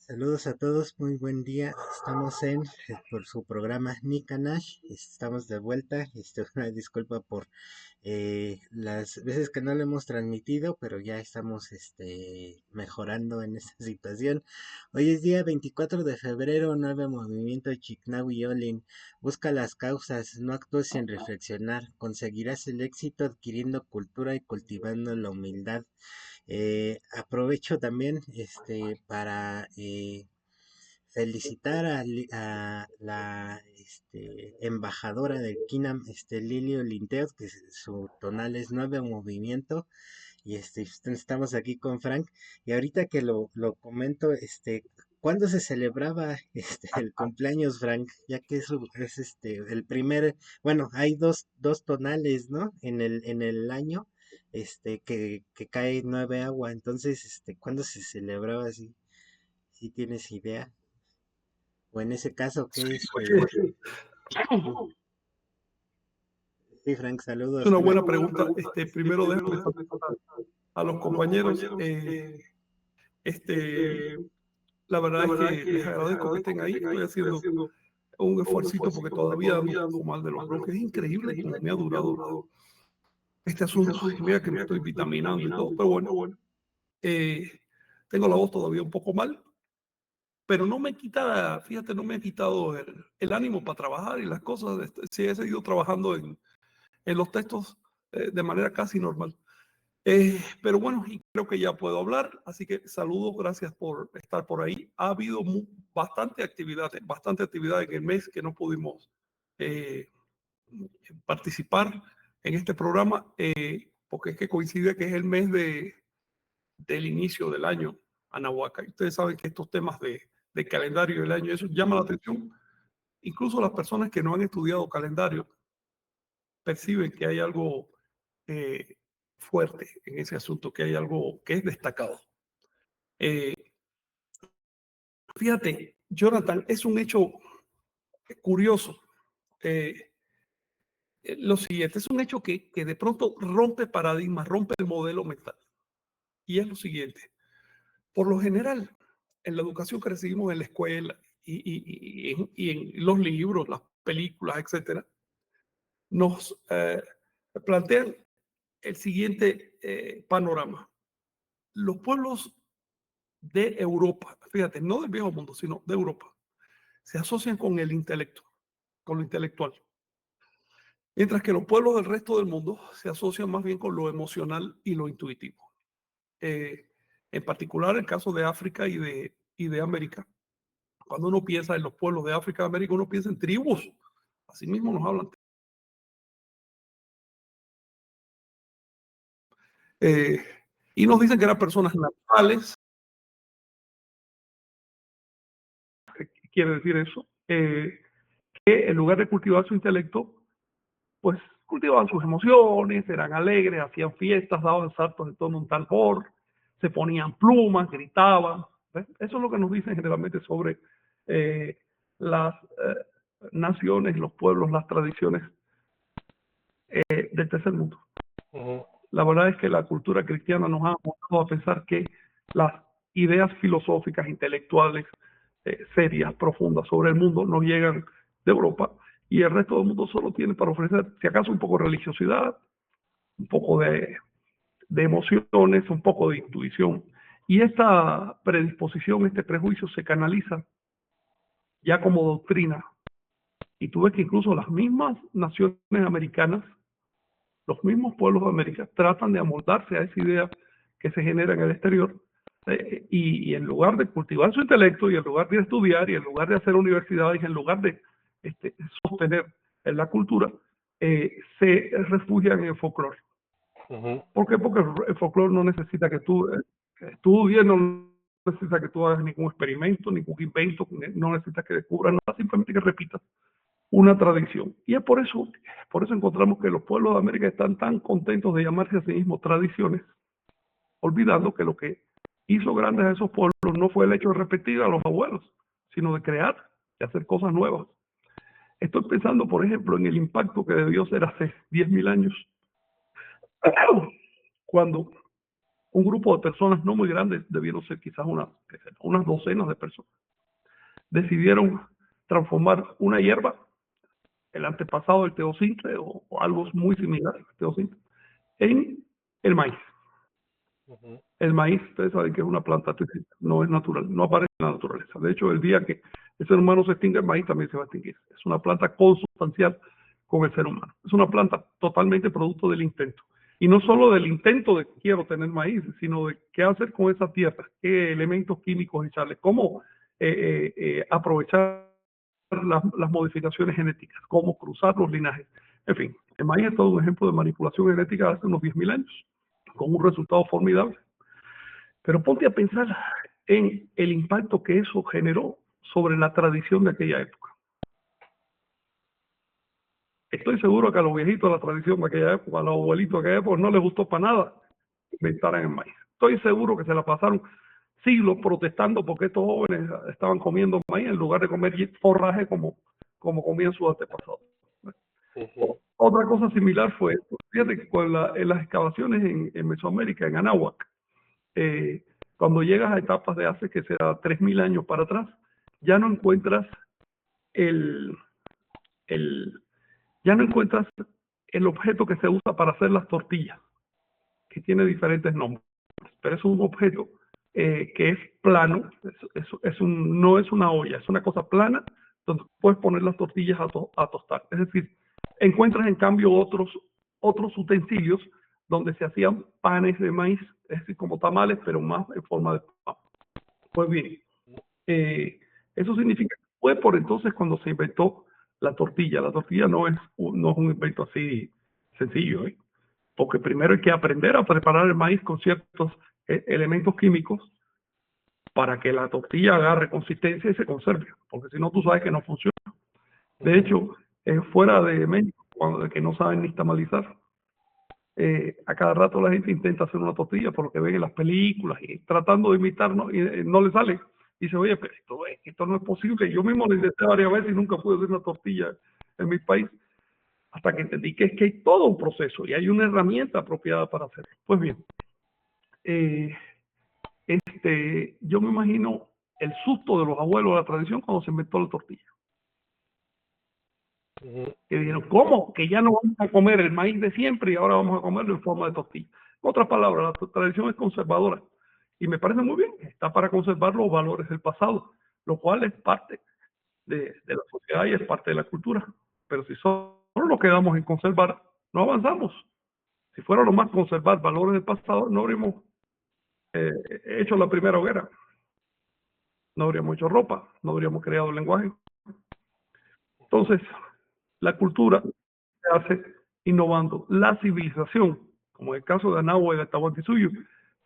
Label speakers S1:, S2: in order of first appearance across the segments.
S1: Saludos a todos, muy buen día. Estamos por su programa Nikanash. Estamos de vuelta. Una disculpa por las veces que no lo hemos transmitido, pero ya estamos mejorando en esta situación. Hoy es día 24 de febrero, nuevo movimiento Chicnawi Olin. Busca las causas, no actúes sin reflexionar. Conseguirás el éxito adquiriendo cultura y cultivando la humildad. Aprovecho también para felicitar a la embajadora del KINAM, Lilio Linteos, que su tonal es Nuevo Movimiento, y estamos aquí con Frank, y ahorita que lo comento, ¿cuándo se celebraba el cumpleaños, Frank? Ya que eso es el primer, bueno, hay dos tonales, ¿no? En el año, que cae nueve agua, entonces, ¿cuándo se celebraba así? ¿Si tienes idea? O en ese caso,
S2: Sí,
S1: ¿qué es?
S2: oye,
S1: Sí, Frank,
S2: es
S1: saludos.
S2: una
S1: Dime.
S2: buena pregunta. Primero déjame saludar a los compañeros. Este, la verdad es que les agradezco que estén ahí. Estoy haciendo un esfuercito porque todavía ando un poco mal de los bronquios. Es increíble cómo me ha durado este asunto. Y mira que me estoy vitaminando y todo, pero bueno, eh, tengo la voz todavía un poco mal, pero no me quita, fíjate, no me ha quitado el ánimo para trabajar y las cosas. Sí, he seguido trabajando en los textos de manera casi normal. Pero bueno, y creo que ya puedo hablar, así que saludos, gracias por estar por ahí. Ha habido bastante actividad en el mes que no pudimos eh, participar en este programa, porque es que coincide que es el mes del inicio del año Anahuaca. Y ustedes saben que estos temas de calendario del año, eso llama la atención. Incluso las personas que no han estudiado calendario perciben que hay algo eh, fuerte en ese asunto, que hay algo que es destacado. Eh, Fíjate, Jonathan, es un hecho curioso. Lo siguiente, es un hecho que de pronto rompe paradigmas, rompe el modelo mental. Y es lo siguiente, por lo general, en la educación que recibimos en la escuela y en los libros, las películas, etcétera, nos plantean el siguiente panorama. Los pueblos de Europa, fíjate, no del viejo mundo, sino de Europa, se asocian con el intelecto, con lo intelectual. Mientras que los pueblos del resto del mundo se asocian más bien con lo emocional y lo intuitivo. En particular, el caso de África y de América. Cuando uno piensa en los pueblos de África y América, uno piensa en tribus. Así mismo nos hablan. Eh, y nos dicen que eran personas naturales. ¿Qué quiere decir eso? Que en lugar de cultivar su intelecto, pues cultivaban sus emociones, eran alegres, hacían fiestas, daban saltos en torno a un tambor, se ponían plumas, gritaban. ¿Ves? Eso es lo que nos dicen generalmente sobre las naciones, los pueblos, las tradiciones del tercer mundo. La verdad es que la cultura cristiana nos ha mostrado a pensar que las ideas filosóficas, intelectuales, serias, profundas sobre el mundo nos llegan de Europa y el resto del mundo solo tiene para ofrecer, si acaso, un poco de religiosidad, un poco de emociones, un poco de intuición. Y esta predisposición, este prejuicio se canaliza ya como doctrina. Y tú ves que incluso las mismas naciones americanas, los mismos pueblos de América, tratan de amoldarse a esa idea que se genera en el exterior. Y en lugar de cultivar su intelecto, y en lugar de estudiar, y en lugar de hacer universidades, y en lugar de sostener en la cultura, se refugian en el folclore. ¿Por qué? Porque el folclore no necesita que tú estudies, no necesita que tú hagas ningún experimento, ningún invento, no necesita que descubras nada, simplemente que repitas una tradición. Y es por eso encontramos que los pueblos de América están tan contentos de llamarse a sí mismos tradiciones, olvidando que lo que hizo grandes a esos pueblos no fue el hecho de repetir a los abuelos, sino de crear, de hacer cosas nuevas. Estoy pensando, por ejemplo, en el impacto que debió ser hace 10.000 años, cuando un grupo de personas no muy grandes, debieron ser quizás unas docenas de personas, decidieron transformar una hierba, el antepasado del teosinte o algo muy similar al teosinte, en el maíz. El maíz, ustedes saben que es una planta artificial, no es natural, no aparece en la naturaleza. De hecho, el día que el ser humano se extingue, el maíz también se va a extinguir. Es una planta consustancial con el ser humano. Es una planta totalmente producto del intento. Y no solo del intento de que quiero tener maíz, sino de qué hacer con esa tierra, qué elementos químicos echarle, cómo aprovechar las modificaciones genéticas, cómo cruzar los linajes. En fin, el maíz es todo un ejemplo de manipulación genética hace unos 10.000 años, con un resultado formidable. Pero ponte a pensar en el impacto que eso generó sobre la tradición de aquella época. Estoy seguro que a los viejitos de la tradición de aquella época, a los abuelitos de aquella época, no les gustó para nada inventaran el maíz. Estoy seguro que se la pasaron siglos protestando porque estos jóvenes estaban comiendo maíz en lugar de comer forraje como comían sus antepasados. Otra cosa similar fue, fíjate que en las excavaciones en Mesoamérica, en Anáhuac, cuando llegas a etapas de hace que será 3.000 años para atrás, ya no encuentras el, ya no encuentras el objeto que se usa para hacer las tortillas, que tiene diferentes nombres, pero es un objeto que es plano, no es una olla, es una cosa plana donde puedes poner las tortillas a tostar. Es decir, encuentras en cambio otros utensilios donde se hacían panes de maíz, es decir, como tamales, pero más en forma de pan. Pues bien, eso significa que fue por entonces cuando se inventó la tortilla. La tortilla no es un invento así sencillo, porque primero hay que aprender a preparar el maíz con ciertos elementos químicos para que la tortilla agarre consistencia y se conserve, porque si no tú sabes que no funciona. De hecho, fuera de México, que no saben nixtamalizar, a cada rato la gente intenta hacer una tortilla por lo que ven en las películas y tratando de imitarnos y no le sale. Y dice, oye, pero esto no es posible. Yo mismo lo intenté varias veces y nunca pude hacer una tortilla en mi país, hasta que entendí que es que hay todo un proceso y hay una herramienta apropiada para hacerlo. Pues bien, yo me imagino el susto de los abuelos de la tradición cuando se inventó la tortilla. Que dijeron, ¿cómo? Que ya no vamos a comer el maíz de siempre y ahora vamos a comerlo en forma de tortilla. En otras palabras, la tradición es conservadora y me parece muy bien, está para conservar los valores del pasado, lo cual es parte de la sociedad y es parte de la cultura. Pero si solo nos quedamos en conservar, no avanzamos. Si fuera lo más conservar valores del pasado, no habríamos hecho la primera hoguera, no habríamos hecho ropa, no habríamos creado el lenguaje. Entonces, la cultura se hace innovando. La civilización, como en el caso de Anáhuac y de Tahuantinsuyo,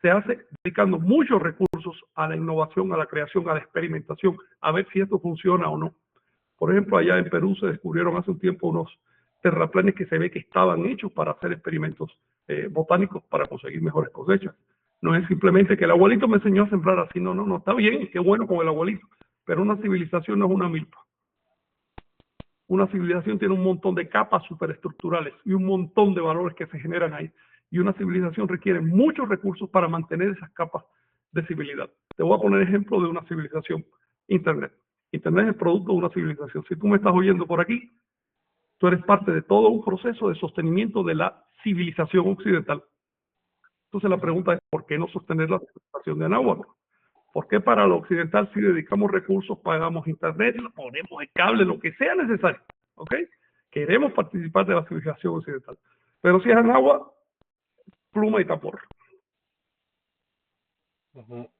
S2: se hace dedicando muchos recursos a la innovación, a la creación, a la experimentación, a ver si esto funciona o no. Por ejemplo, allá en Perú se descubrieron hace un tiempo unos terraplenes que se ve que estaban hechos para hacer experimentos botánicos para conseguir mejores cosechas. No es simplemente que el abuelito me enseñó a sembrar así, no, está bien, qué bueno con el abuelito, pero una civilización no es una milpa. Una civilización tiene un montón de capas superestructurales y un montón de valores que se generan ahí. Y una civilización requiere muchos recursos para mantener esas capas de civilidad. Te voy a poner ejemplo de una civilización, Internet. Internet es el producto de una civilización. Si tú me estás oyendo por aquí, tú eres parte de todo un proceso de sostenimiento de la civilización occidental. Entonces la pregunta es, ¿por qué no sostener la civilización de Anáhuac? ¿Por qué para lo occidental si dedicamos recursos, pagamos internet, ponemos el cable, lo que sea necesario? ¿Ok? Queremos participar de la civilización occidental. Pero si es Anáhuac, pluma y tambor.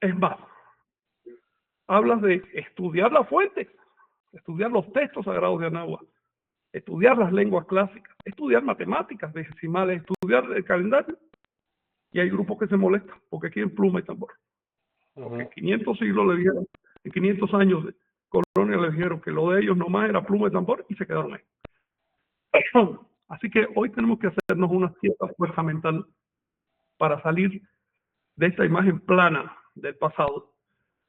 S2: Es más, hablas de estudiar las fuentes, estudiar los textos sagrados de Anáhuac, estudiar las lenguas clásicas, estudiar matemáticas decimales, estudiar el calendario. Y hay grupos que se molestan porque quieren pluma y tambor. Porque en 500 siglos le dijeron, en 500 años de colonia le dijeron que lo de ellos nomás era pluma y tambor y se quedaron ahí. Así que hoy tenemos que hacernos una cierta fuerza mental para salir de esta imagen plana del pasado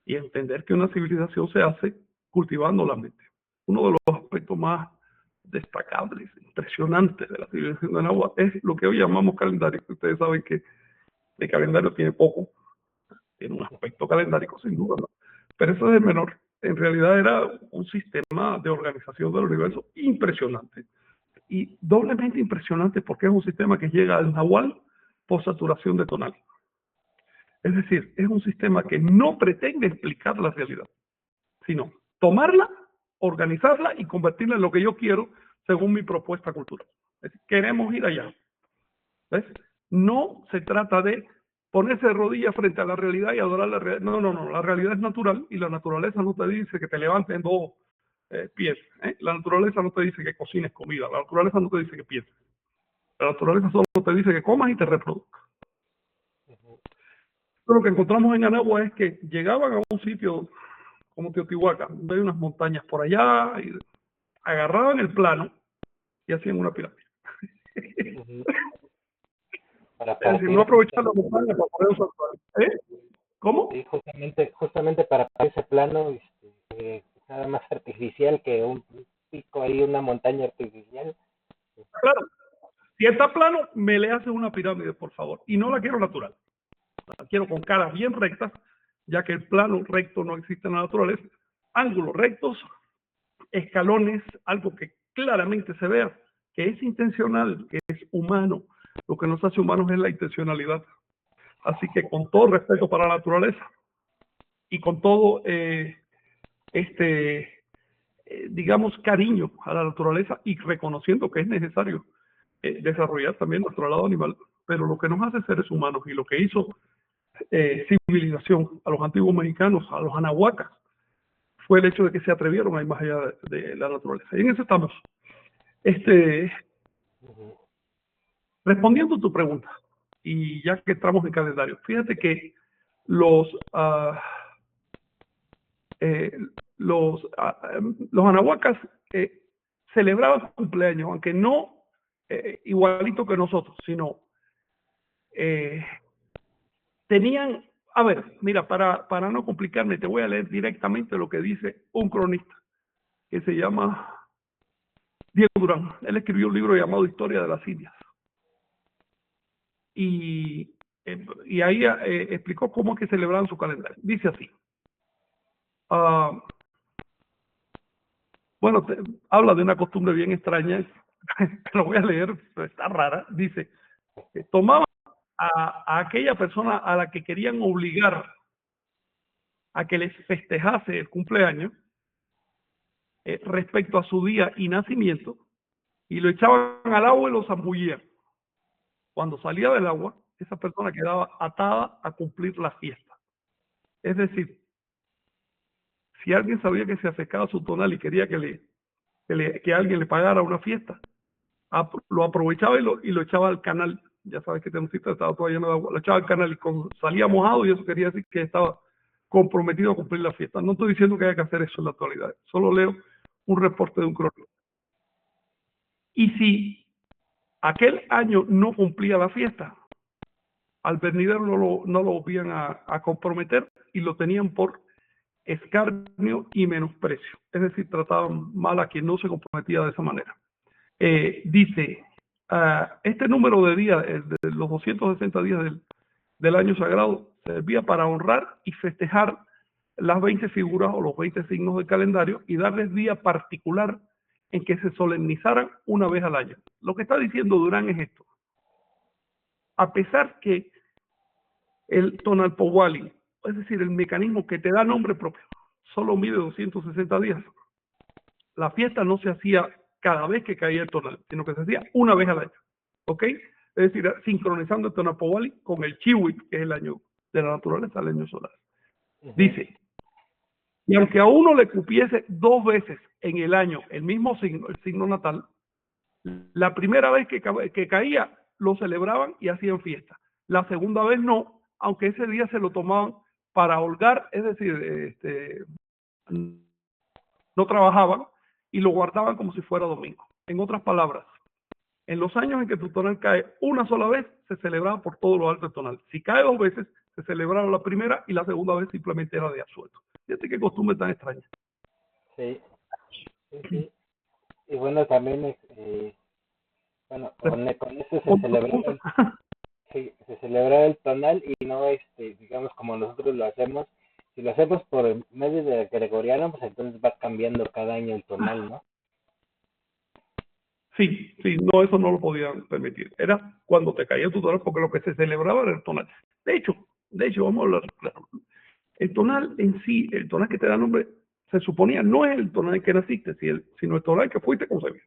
S2: y entender que una civilización se hace cultivando la mente. Uno de los aspectos más destacables, impresionantes de la civilización de Anáhuac es lo que hoy llamamos calendario. Ustedes saben que De calendario tiene poco, tiene un aspecto calendárico sin duda, ¿no? Pero eso es el menor. En realidad era un sistema de organización del universo impresionante. Y doblemente impresionante porque es un sistema que llega al nahual por saturación de tonal. Es decir, es un sistema que no pretende explicar la realidad, sino tomarla, organizarla y convertirla en lo que yo quiero según mi propuesta cultural. Es decir, queremos ir allá. ¿Ves? No se trata de ponerse de rodillas frente a la realidad y adorar la realidad. No, no, no. La realidad es natural y la naturaleza no te dice que te levantes en dos pies. La naturaleza no te dice que cocines comida. La naturaleza no te dice que pienses. La naturaleza solo te dice que comas y te reproduzcas. Lo que encontramos en Anagua es que llegaban a un sitio como Teotihuacán, donde hay unas montañas por allá, y agarraban el plano y hacían una pirámide.
S3: Para
S2: Es decir, no aprovechar la montaña para poner un santuario. ¿Cómo?
S3: Sí, justamente para ese plano, nada más artificial que un pico ahí, una montaña artificial.
S2: Claro, si está plano, me le hace una pirámide, por favor. Y no la quiero natural. La quiero con caras bien rectas, ya que el plano recto no existe en la naturaleza. Ángulos rectos, escalones, algo que claramente se vea, que es intencional, que es humano. Lo que nos hace humanos es la intencionalidad. Así que con todo respeto para la naturaleza y con todo digamos, cariño a la naturaleza y reconociendo que es necesario desarrollar también nuestro lado animal, pero lo que nos hace seres humanos y lo que hizo civilización a los antiguos mexicanos, a los anahuacas, fue el hecho de que se atrevieron a ir más allá de la naturaleza. Y en eso estamos. Respondiendo a tu pregunta, y ya que entramos en calendario, fíjate que los, los anahuacas celebraban cumpleaños, aunque no igualito que nosotros, sino tenían, a ver, mira, para no complicarme, te voy a leer directamente lo que dice un cronista que se llama Diego Durán. Él escribió un libro llamado Historia de las Indias. Y ahí explicó cómo es que celebraban su calendario. Dice así. Bueno, habla de una costumbre bien extraña, te lo voy a leer, pero está rara. Dice, tomaban a aquella persona a la que querían obligar a que les festejase el cumpleaños respecto a su día y nacimiento, y lo echaban al agua y lo zambullían. Cuando salía del agua, esa persona quedaba atada a cumplir la fiesta. Es decir, si alguien sabía que se acercaba a su tonal y quería que alguien le pagara una fiesta, lo aprovechaba y lo echaba al canal. Ya sabes que Tenochtitlan estaba todo lleno de agua, lo echaba al canal y salía mojado, y eso quería decir que estaba comprometido a cumplir la fiesta. No estoy diciendo que haya que hacer eso en la actualidad, solo leo un reporte de un crónico. Y si aquel año no cumplía la fiesta, al venidero no lo volvían a comprometer y lo tenían por escarnio y menosprecio. Es decir, trataban mal a quien no se comprometía de esa manera. Dice, este número de días, de los 260 días del año sagrado, servía para honrar y festejar las 20 figuras o los 20 signos del calendario y darles día particular en que se solemnizaran una vez al año. Lo que está diciendo Durán es esto. A pesar que el Tonalpowali, es decir, el mecanismo que te da nombre propio, solo mide 260 días, la fiesta no se hacía cada vez que caía el tonal, sino que se hacía una vez al año. ¿Ok? Es decir, sincronizando el Tonalpowali con el Chiwik, que es el año de la naturaleza, el año solar. Dice, y aunque a uno le cupiese 2 veces en el año el mismo signo, el signo natal, la primera vez que caía lo celebraban y hacían fiesta. La segunda vez no, aunque ese día se lo tomaban para holgar, es decir, no trabajaban y lo guardaban como si fuera domingo. En otras palabras, en los años en que tu tonal cae una sola vez, se celebraba por todo lo alto del tonal. Si cae 2 veces, se celebraba la primera y la segunda vez simplemente era de absuelto. Fíjate qué costumbre tan extraña.
S3: Sí, sí, sí. Y bueno, también, bueno, con eso sí, se celebraba el tonal y no, digamos, como nosotros lo hacemos. Si lo hacemos por medio de gregoriano, pues entonces va cambiando cada año el tonal, ¿no?
S2: Sí, sí, no, eso no lo podían permitir. Era cuando te caía tu tonal, porque lo que se celebraba era el tonal. De hecho, vamos a hablar claro. El tonal en sí, el tonal que te da nombre, se suponía no es el tonal que naciste, sino el tonal que fuiste concebido.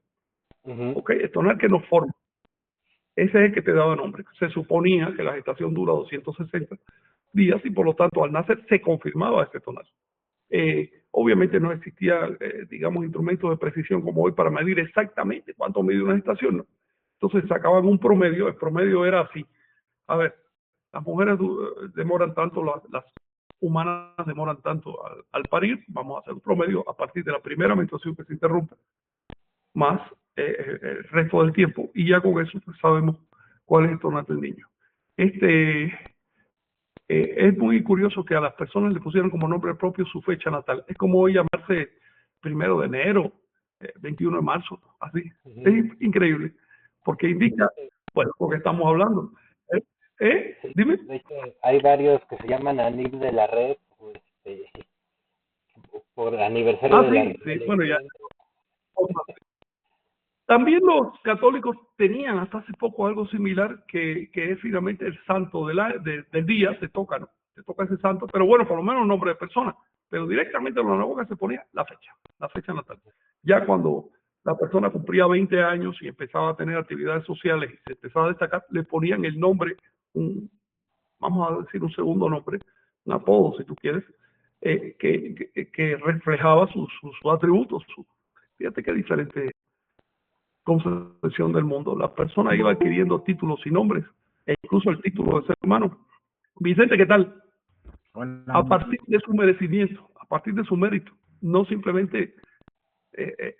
S3: Ujú.
S2: ¿Ok? El tonal que nos forma. Ese es el que te daba nombre. Se suponía que la gestación dura 260 días y por lo tanto al nacer se confirmaba ese tonal. Obviamente no existía, digamos, instrumentos de precisión como hoy para medir exactamente cuánto mide una gestación, ¿no? Entonces sacaban un promedio, el promedio era así. A ver, las mujeres demoran tanto, las humanas demoran tanto al parir, vamos a hacer un promedio a partir de la primera menstruación que se interrumpe, más el resto del tiempo, y ya con eso pues, sabemos cuál es el tonal del niño. Este, es muy curioso que a las personas le pusieran como nombre propio su fecha natal. Es como hoy llamarse 1 de enero, 21 de marzo, así. Es
S3: Ujú.
S2: increíble, porque indica, bueno, lo que estamos hablando.
S3: Sí,
S2: Dime.
S3: de hecho, hay varios que se llaman ANIP de la red, o, por aniversario
S2: Ah,
S3: de la
S2: sí, sí, bueno, ya.
S3: revolución.
S2: También los católicos tenían hasta hace poco algo similar que es finalmente el santo del día, te toca, ¿no? Te toca ese santo, pero bueno, por lo menos un nombre de persona, pero directamente en la boca se ponía la fecha natal. Ya cuando la persona cumplía 20 años y empezaba a tener actividades sociales y se empezaba a destacar, le ponían el nombre, vamos a decir un segundo nombre, un apodo si tú quieres, que reflejaba sus atributos. Fíjate qué diferente concepción del mundo. La persona iba adquiriendo títulos y nombres, e incluso el título de ser humano. Vicente, ¿qué tal? A
S1: Hola,
S2: partir de su merecimiento, a partir de su mérito, no simplemente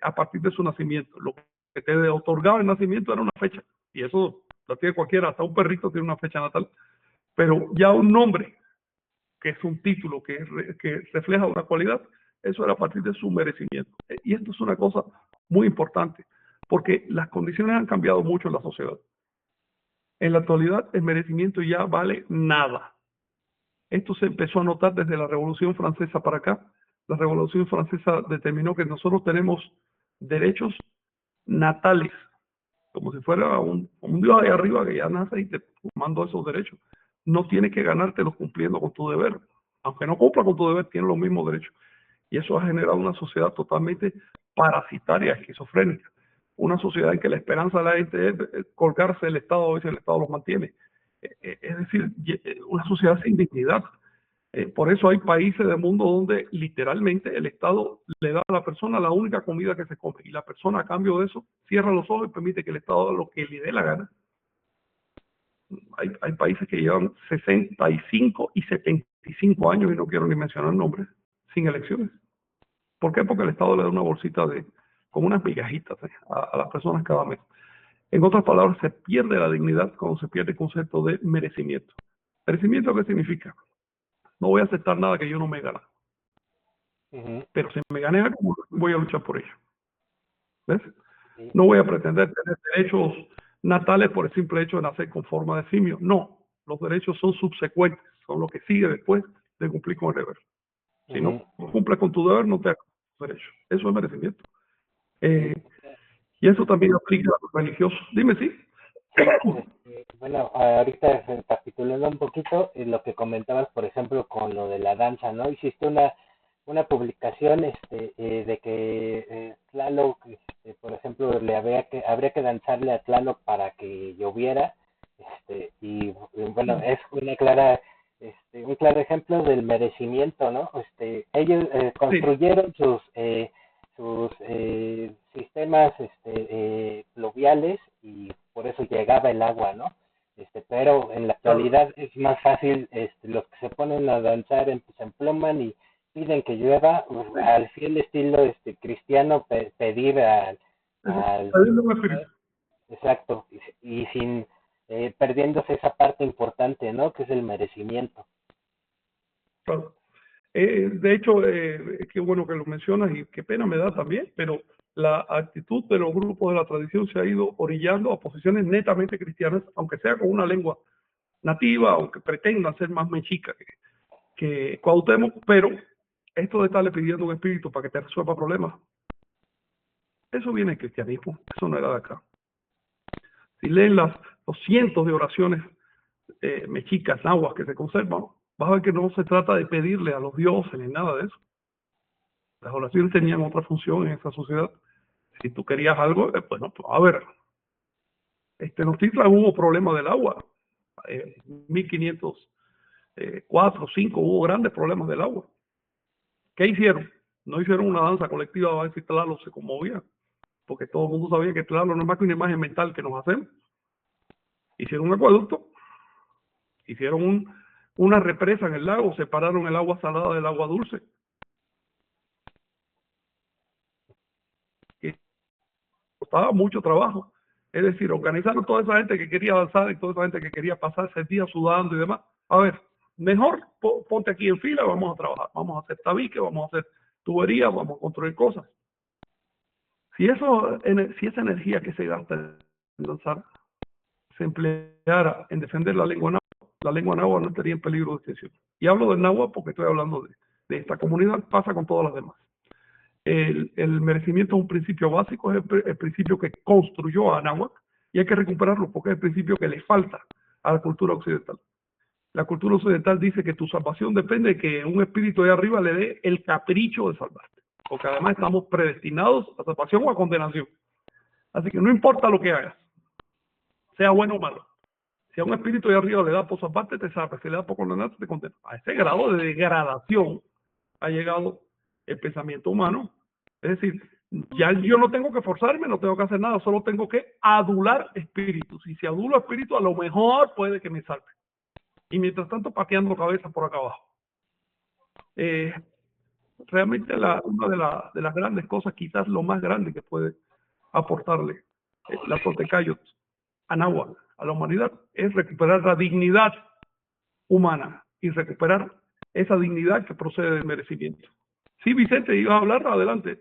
S2: a partir de su nacimiento. Lo que te otorgaba el nacimiento era una fecha, y eso lo tiene cualquiera, hasta un perrito tiene una fecha natal, pero ya un nombre, que es un título que refleja una cualidad, eso era a partir de su merecimiento. Y esto es una cosa muy importante, porque las condiciones han cambiado mucho en la sociedad. En la actualidad, el merecimiento ya vale nada. Esto se empezó a notar desde la Revolución Francesa para acá. La Revolución Francesa determinó que nosotros tenemos derechos natales, como si fuera un Dios ahí arriba que ya nace y te manda esos derechos. No tienes que ganártelos cumpliendo con tu deber. Aunque no cumpla con tu deber, tienes los mismos derechos. Y eso ha generado una sociedad totalmente parasitaria, esquizofrénica. Una sociedad en que la esperanza de la gente es colgarse del Estado a ver si el Estado los mantiene. Es decir, una sociedad sin dignidad. Por eso hay países del mundo donde literalmente el Estado le da a la persona la única comida que se come y la persona a cambio de eso cierra los ojos y permite que el Estado haga lo que le dé la gana. Hay países que llevan 65 y 75 años, y no quiero ni mencionar nombres, sin elecciones. ¿Por qué? Porque el Estado le da una bolsita con unas migajitas a las personas cada mes. En otras palabras, se pierde la dignidad cuando se pierde el concepto de merecimiento. ¿Merecimiento qué significa? No voy a aceptar nada que yo no me gane,
S3: Ujú.
S2: pero si me gané algo, voy a luchar por ello. ¿Ves?
S3: Sí,
S2: No voy a pretender tener derechos natales por el simple hecho de nacer con forma de simio. No, los derechos son subsecuentes, son lo que sigue después de cumplir con el deber. Si no
S3: ujú.
S2: cumples con tu deber, no te hagas derecho. Eso es merecimiento.
S3: Sí,
S2: Eh, y eso también aplica a los religiosos. Dime si.
S3: sí, bueno, ahorita recapitulando un poquito lo que comentabas, por ejemplo, con lo de la danza, ¿no? Hiciste una publicación de que Tlaloc, por ejemplo, habría que danzarle a Tlaloc para que lloviera, y bueno, es un claro ejemplo del merecimiento, ¿no? Ellos
S2: Sí,
S3: construyeron sus sistemas pluviales y por eso llegaba el agua, ¿no? Pero en la
S2: claro.
S3: actualidad es más fácil, los que se ponen a danzar se empluman y piden que llueva,
S2: Sí,
S3: al fiel estilo cristiano, pedir al
S2: ahí no me espíritu.
S3: exacto, y sin perdiéndose esa parte importante, ¿no? Que es el merecimiento.
S2: Claro. De hecho, qué bueno que lo mencionas y qué pena me da también, pero la actitud de los grupos de la tradición se ha ido orillando a posiciones netamente cristianas, aunque sea con una lengua nativa, aunque pretendan ser más mexica que Cuauhtémoc, pero esto de estarle pidiendo un espíritu para que te resuelva problemas, eso viene del cristianismo, eso no era de acá. Si leen los cientos de oraciones mexicas, nahuas que se conservan, vas a ver que no se trata de pedirle a los dioses ni nada de eso. Las oraciones tenían otra función en esa sociedad. Si tú querías algo, bueno, pues a ver, en Tenochtitlan hubo problema del agua. 1504, 5 hubo grandes problemas del agua. ¿Qué hicieron? No hicieron una danza colectiva a ver si Tlaloc se conmovía, porque todo el mundo sabía que Tlaloc no es más que una imagen mental que nos hacemos. Hicieron un acueducto, hicieron una represa en el lago, separaron el agua salada del agua dulce. Y costaba mucho trabajo. Es decir, organizaron toda esa gente que quería avanzar y toda esa gente que quería pasarse el día sudando y demás. A ver, mejor ponte aquí en fila, vamos a trabajar, vamos a hacer tabique, vamos a hacer tuberías, vamos a construir cosas. Si esa energía que se gasta en lanzar se empleara en defender la lengua náhuatl no estaría en peligro de extinción. Y hablo del náhuatl porque estoy hablando de esta comunidad, pasa con todas las demás. El merecimiento es un principio básico, es el principio que construyó a náhuatl y hay que recuperarlo porque es el principio que le falta a la cultura occidental. La cultura occidental dice que tu salvación depende de que un espíritu de arriba le dé el capricho de salvarte, porque además estamos predestinados a salvación o a condenación. Así que no importa lo que hagas, sea bueno o malo. Si a un espíritu de arriba le da por salvarte, te salva. Si le da por condenarte, te condena. A ese grado de degradación ha llegado el pensamiento humano. Es decir, ya yo no tengo que forzarme, no tengo que hacer nada, solo tengo que adular espíritus. Y si adulo espíritus, a lo mejor puede que me salve. Y mientras tanto, pateando cabeza por acá abajo. Realmente una de las grandes cosas, quizás lo más grande que puede aportarle la Toltecayot a náhuatl, a la humanidad, es recuperar la dignidad humana y recuperar esa dignidad que procede del merecimiento. Sí, Vicente, ibas a hablar, adelante.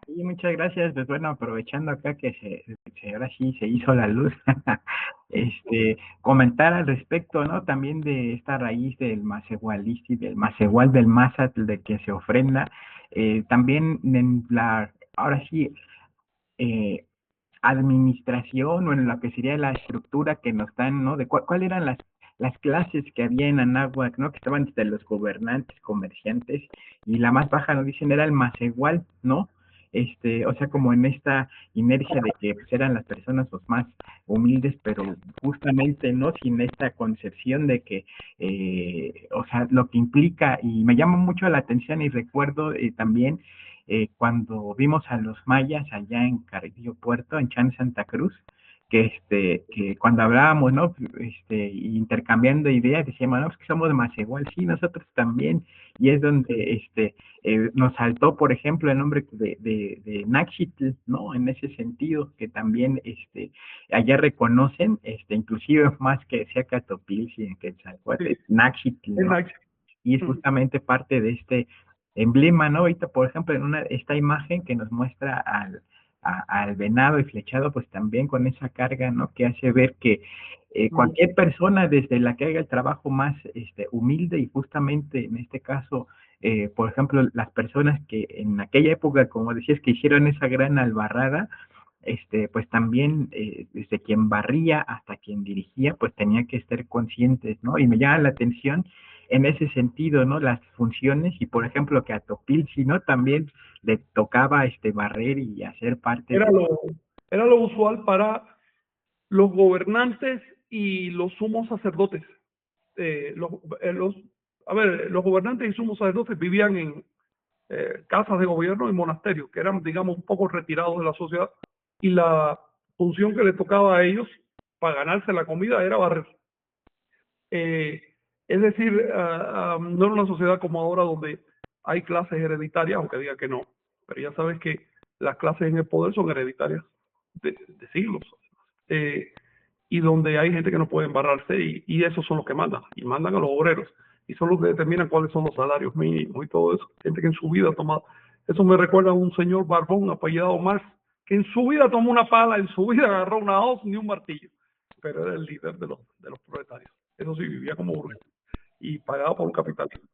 S4: Sí, muchas gracias. Pues bueno, aprovechando acá que ahora sí se hizo la luz, comentar al respecto, ¿no? También de esta raíz del macehualisti, del macehual del Mazatl, de que se ofrenda, también en ahora sí, administración o en lo que sería la estructura que nos dan, ¿no? De cuáles eran las clases que había en Anáhuac, ¿no? Que estaban desde los gobernantes, comerciantes, y la más baja, nos dicen, era el macehual, ¿no? O sea, como en esta inercia de que pues, eran las personas los más humildes, pero justamente, ¿no? Sin esta concepción de que, o sea, lo que implica, y me llama mucho la atención y recuerdo también cuando vimos a los mayas allá en Carrillo Puerto, en Chan Santa Cruz, que cuando hablábamos, ¿no? Intercambiando ideas, decíamos, no, pues que somos más igual, sí, nosotros también, y es donde nos saltó, por ejemplo, el nombre de Naxitl, ¿no? En ese sentido, que también allá reconocen, inclusive más que sea Catopilsi en Quetzalcóatl, sí. Naxitl, ¿no? Y es justamente parte de este emblema, ¿no? Ahorita, por ejemplo, en esta imagen que nos muestra al venado y flechado, pues también con esa carga, ¿no? Que hace ver que cualquier persona, desde la que haga el trabajo más humilde, y justamente en este caso, por ejemplo, las personas que en aquella época, como decías, que hicieron esa gran albarrada, pues también desde quien barría hasta quien dirigía, pues tenía que estar conscientes, ¿no? Y me llama la atención en ese sentido, ¿no? Las funciones, y por ejemplo que a Topilsi, ¿no? También le tocaba barrer y hacer parte
S2: era lo usual para los gobernantes y los sumos sacerdotes. Los gobernantes y sumos sacerdotes vivían en casas de gobierno y monasterios, que eran, digamos, un poco retirados de la sociedad, y la función que les tocaba a ellos para ganarse la comida era barrer. Es decir, no era una sociedad como ahora donde hay clases hereditarias, aunque diga que no, pero ya sabes que las clases en el poder son hereditarias de siglos, y donde hay gente que no puede embarrarse, y esos son los que mandan, y mandan a los obreros, y son los que determinan cuáles son los salarios mínimos y todo eso. Gente que en su vida ha tomado, eso me recuerda a un señor barbón apellidado Marx, que en su vida tomó una pala, en su vida agarró una hoz ni un martillo, pero era el líder de los proletarios. Eso sí, vivía como brujo y pagado por un capitalismo.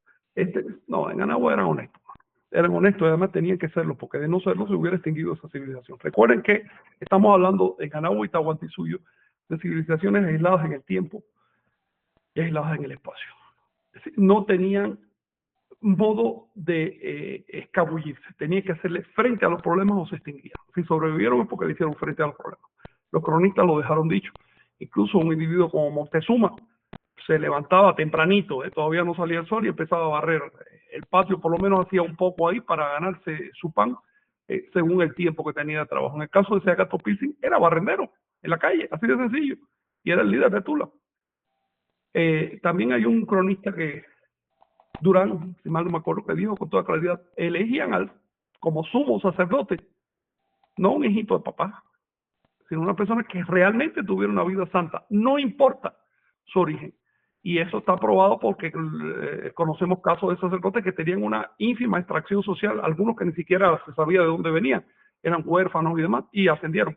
S2: No, en Anagua eran honestos. Eran honestos y además tenían que serlo, porque de no serlo se hubiera extinguido esa civilización. Recuerden que estamos hablando en Anagua y Tahuantinsuyo de civilizaciones aisladas en el tiempo y aisladas en el espacio. Es decir, no tenían modo de escabullirse, tenían que hacerle frente a los problemas o se extinguían. Si sobrevivieron es porque le hicieron frente a los problemas. Los cronistas lo dejaron dicho. Incluso un individuo como Moctezuma se levantaba tempranito, todavía no salía el sol y empezaba a barrer el patio, por lo menos hacía un poco ahí para ganarse su pan según el tiempo que tenía de trabajo. En el caso de Seagatopilsin era barrendero en la calle, así de sencillo, y era el líder de Tula. También hay un cronista que Durán, si mal no me acuerdo, que dijo con toda claridad, elegían como sumo sacerdote, no un hijito de papá, sino una persona que realmente tuviera una vida santa, no importa su origen. Y eso está probado porque conocemos casos de sacerdotes que tenían una ínfima extracción social, algunos que ni siquiera se sabía de dónde venían, eran huérfanos y demás, y ascendieron.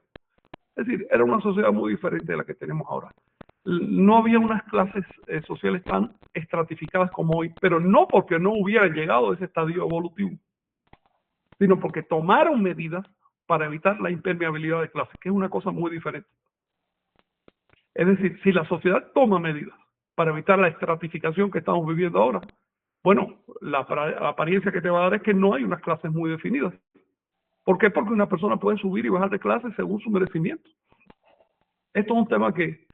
S2: Es decir, era una sociedad muy diferente de la que tenemos ahora. No había unas clases sociales tan estratificadas como hoy, pero no porque no hubieran llegado a ese estadio evolutivo, sino porque tomaron medidas para evitar la impermeabilidad de clases, que es una cosa muy diferente. Es decir, si la sociedad toma medidas para evitar la estratificación que estamos viviendo ahora, bueno, la apariencia que te va a dar es que no hay unas clases muy definidas. ¿Por qué? Porque una persona puede subir y bajar de clase según su merecimiento. Esto es un tema que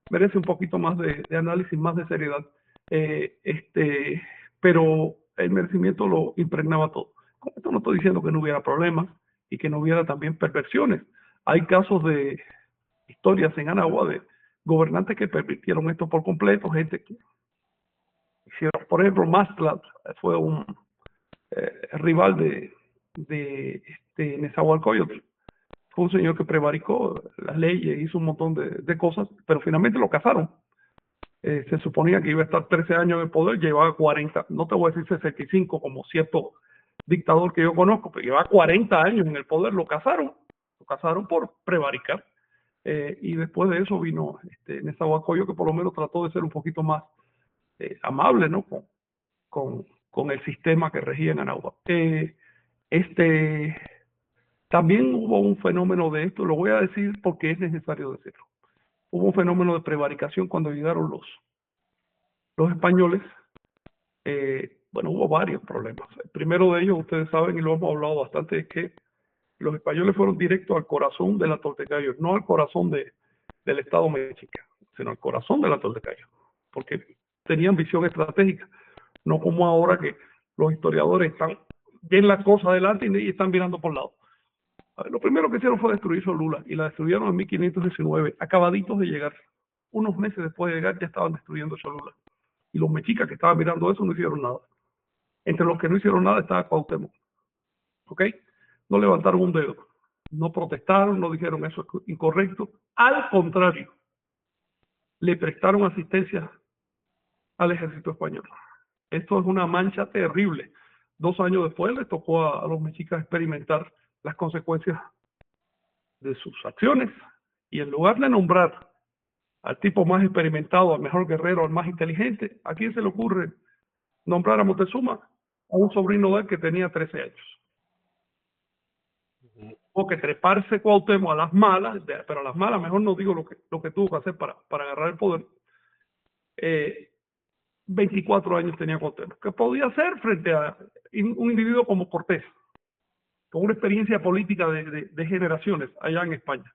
S2: merece un poquito más de análisis, más de seriedad. Pero el merecimiento lo impregnaba todo. Con esto no estoy diciendo que no hubiera problemas y que no hubiera también perversiones. Hay casos de historias en Anagua de gobernantes que permitieron esto por completo, gente que hicieron, por ejemplo, Mastlat fue un rival de Nezahualcóyotl. Fue un señor que prevaricó las leyes, hizo un montón de cosas, pero finalmente lo casaron. Se suponía que iba a estar 13 años en el poder, llevaba 40, no te voy a decir 65 como cierto dictador que yo conozco, pero llevaba 40 años en el poder, lo casaron por prevaricar. Y después de eso vino Nezahualcóyotl, que por lo menos trató de ser un poquito más amable, ¿no? con el sistema que regía en Anagua. También hubo un fenómeno de esto, lo voy a decir porque es necesario decirlo. Hubo un fenómeno de prevaricación cuando llegaron los españoles. Bueno, hubo varios problemas. El primero de ellos, ustedes saben, y lo hemos hablado bastante, es que los españoles fueron directos al corazón de la Toltecayo, no al corazón del Estado mexicano, sino al corazón de la Toltecayo, porque tenían visión estratégica, no como ahora que los historiadores ven las cosas adelante y están mirando por lado. Lo primero que hicieron fue destruir Cholula y la destruyeron en 1519, acabaditos de llegar. Unos meses después de llegar ya estaban destruyendo Cholula. Y los mexicas que estaban mirando eso no hicieron nada. Entre los que no hicieron nada estaba Cuauhtémoc. ¿Ok? No levantaron un dedo. No protestaron, no dijeron eso es incorrecto. Al contrario, le prestaron asistencia al ejército español. Esto es una mancha terrible. 2 años después le tocó a los mexicas experimentar las consecuencias de sus acciones, y en lugar de nombrar al tipo más experimentado, al mejor guerrero, al más inteligente, ¿a quién se le ocurre nombrar a Moctezuma? A un sobrino de él que tenía 13 años. O que treparse Cuauhtémoc a las malas, pero a las malas mejor no digo lo que tuvo que hacer para agarrar el poder. 24 años tenía Cuauhtémoc, que podía hacer frente a un individuo como Cortés, con una experiencia política de generaciones allá en España.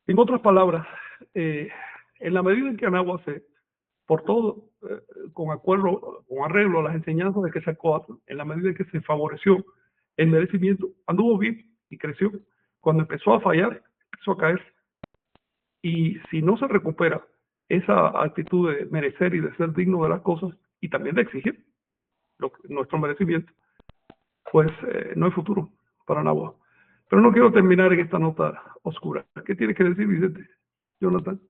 S2: En otras palabras, en la medida en que Anagua por todo, con arreglo a las enseñanzas de Quetzalcóatl, en la medida en que se favoreció el merecimiento, anduvo bien y creció. Cuando empezó a fallar, empezó a caer. Y si no se recupera esa actitud de merecer y de ser digno de las cosas, y también de exigir nuestro merecimiento, pues no hay futuro para Anagua. Pero no quiero terminar en esta nota oscura. ¿Qué tiene que decir, Vicente? Jonathan.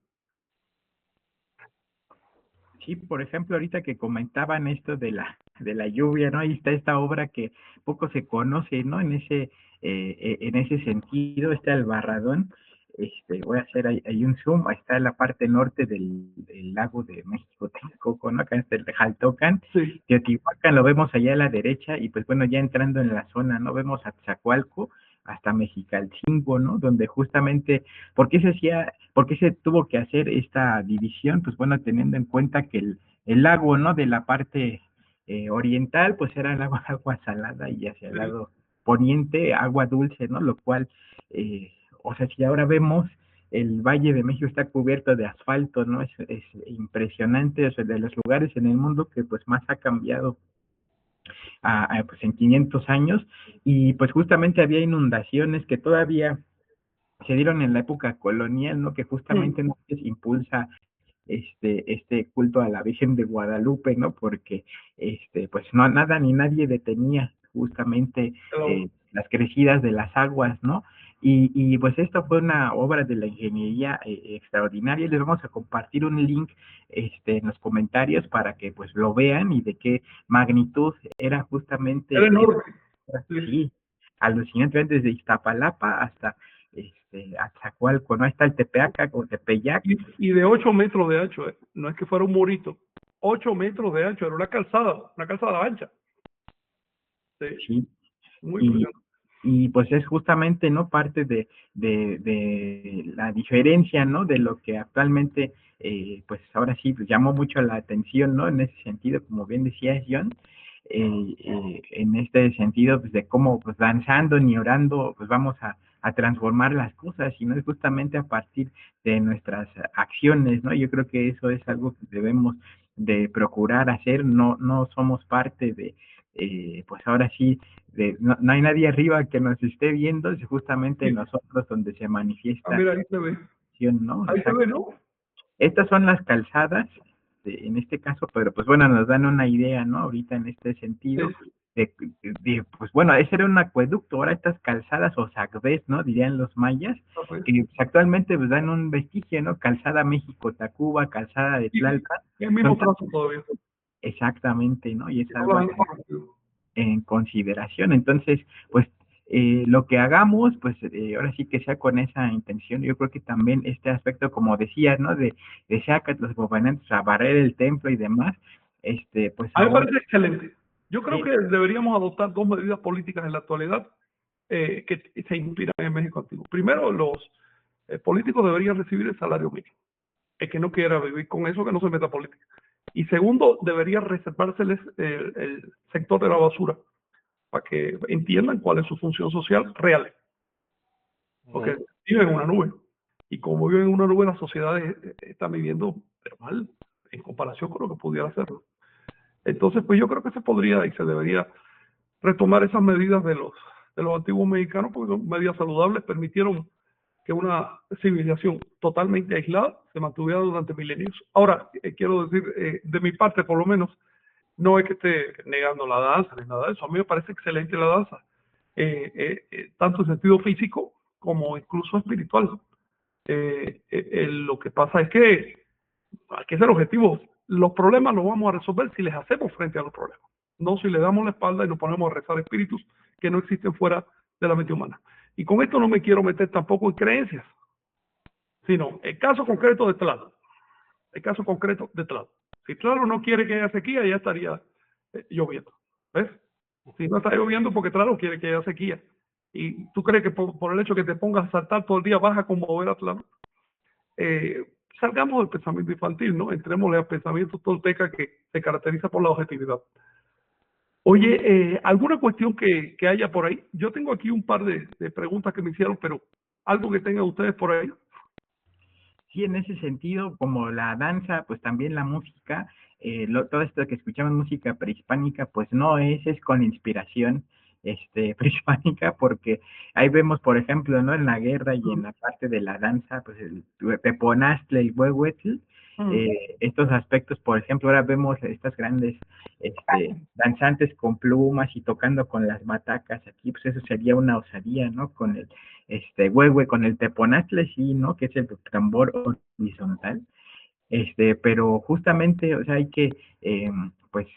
S4: Sí, por ejemplo, ahorita que comentaban esto de la lluvia, ¿no? Ahí está esta obra que poco se conoce, ¿no? En ese sentido, está el Barradón. voy a hacer ahí un zoom, ahí está la parte norte del lago de México, Texcoco, ¿no? Acá está el de Jaltocan,
S2: Sí,
S4: Teotihuacán lo vemos allá a la derecha, y pues bueno, ya entrando en la zona, ¿no? Vemos Atzacoalco hasta Mexicalcingo, ¿no? Donde justamente, por qué se tuvo que hacer esta división? Pues bueno, teniendo en cuenta que el lago, ¿no? De la parte oriental, pues era el agua salada, y hacia el
S2: sí.
S4: lado poniente, agua dulce, ¿no? Lo cual, eh, o sea, si ahora vemos, el Valle de México está cubierto de asfalto, ¿no? Es impresionante, o sea, de los lugares en el mundo que pues más ha cambiado pues en 500 años, y pues justamente había inundaciones que todavía se dieron en la época colonial, ¿no? Que
S2: Mm,
S4: justamente no se impulsa este culto a la Virgen de Guadalupe, ¿no? Porque pues no, nada ni nadie detenía justamente
S2: pero,
S4: las crecidas de las aguas, ¿no? Y pues esto fue una obra de la ingeniería extraordinaria. Les vamos a compartir un link en los comentarios para que pues lo vean, y de qué magnitud era
S2: era
S4: justamente,
S2: enorme. Sí.
S4: sí, alucinantemente, desde Iztapalapa hasta Atzacoalco, ¿no? Ahí está el Tepeaca o Tepeyac.
S2: Y de 8 metros de ancho, ¿eh? No es que fuera un murito. 8 metros de ancho, era una calzada ancha. Sí,
S4: Sí,
S2: muy
S4: y,
S2: impresionante.
S4: y pues es justamente, ¿no? Parte de la diferencia, ¿no? De lo que actualmente, pues ahora sí, pues llamó mucho la atención, ¿no? En ese sentido, como bien decías, John, en este sentido, pues de cómo, pues danzando ni orando, pues vamos a transformar las cosas, y no es justamente a partir de nuestras acciones, ¿no? Yo creo que eso es algo que debemos de procurar hacer. No somos parte de, pues ahora sí, no hay nadie arriba que nos esté viendo, es justamente
S2: Sí.
S4: nosotros donde se
S2: Ah,
S4: manifiesta
S2: mira, ahí se ve.
S4: acción, ¿no?
S2: Ahí se ve, ¿no?
S4: Estas son las calzadas, en este caso, pero pues bueno, nos dan una idea, ¿no? Ahorita en este
S2: Sí.
S4: sentido, pues bueno, ese era un acueducto, ahora estas calzadas o sacbés, ¿no? Dirían los mayas,
S2: Ah, pues.
S4: que pues, actualmente pues dan un vestigio, ¿no? Calzada México-Tacuba, calzada de
S2: Y
S4: Tlalpan,
S2: el
S4: son
S2: mismo trazo todavía.
S4: exactamente, ¿no? Y es
S2: Y no
S4: algo
S2: las
S4: a
S2: han corregido.
S4: en consideración. Entonces, pues lo que hagamos, pues ahora sí que sea con esa intención. Yo creo que también este aspecto, como decías, ¿no? De sacar los gobernantes a barrer el templo y demás, pues
S2: A mí me
S4: ahora
S2: parece excelente. Yo creo
S4: sí,
S2: que deberíamos adoptar dos medidas políticas en la actualidad que se inspiran en México antiguo. Primero, los políticos deberían recibir el salario mínimo. El que no quiera vivir con eso, que no se meta a política. Y segundo, debería reservárseles el sector de la basura para que entiendan cuál es su función social real. Porque viven en una nube. Y como viven en una nube, las sociedades están viviendo pero mal en comparación con lo que pudiera hacerlo. Entonces, pues yo creo que se podría y se debería retomar esas medidas de los antiguos mexicanos, porque son medidas saludables, permitieron que una civilización totalmente aislada se mantuviera durante milenios. Ahora, quiero decir, de mi parte por lo menos, no es que esté negando la danza ni nada de eso. A mí me parece excelente la danza, tanto en sentido físico como incluso espiritual. Lo que pasa es que hay que ser objetivos. Los problemas los vamos a resolver si les hacemos frente a los problemas, no si le damos la espalda y nos ponemos a rezar espíritus que no existen fuera de la mente humana. Y con esto no me quiero meter tampoco en creencias, sino el caso concreto de Tlaloc. El caso concreto de Tlaloc. Si Tlaloc no quiere que haya sequía, ya estaría lloviendo. ¿Ves? Si no está lloviendo porque Tlaloc quiere que haya sequía. Y tú crees que por el hecho que te pongas a saltar todo el día vas a conmover a Tlaloc. Eh, Salgamos del pensamiento infantil, ¿no? Entrémosle al pensamiento tolteca que se caracteriza por la objetividad. Oye, ¿alguna cuestión que haya por ahí? Yo tengo aquí un par de preguntas que me hicieron, pero algo que tengan ustedes por ahí.
S4: sí, en ese sentido, como la danza, pues también la música, todo esto que escuchamos música prehispánica, pues no es con inspiración prehispánica, porque ahí vemos, por ejemplo, ¿no? En la guerra y en la parte de la danza, pues el teponaztle, el huehuetl, estos aspectos, por ejemplo, ahora vemos estas grandes danzantes con plumas y tocando con las batacas aquí, pues eso sería una osadía, ¿no? Con el huehue, con el teponaztle, sí, ¿no? Que es el tambor horizontal, pero justamente, o sea, hay que, pues,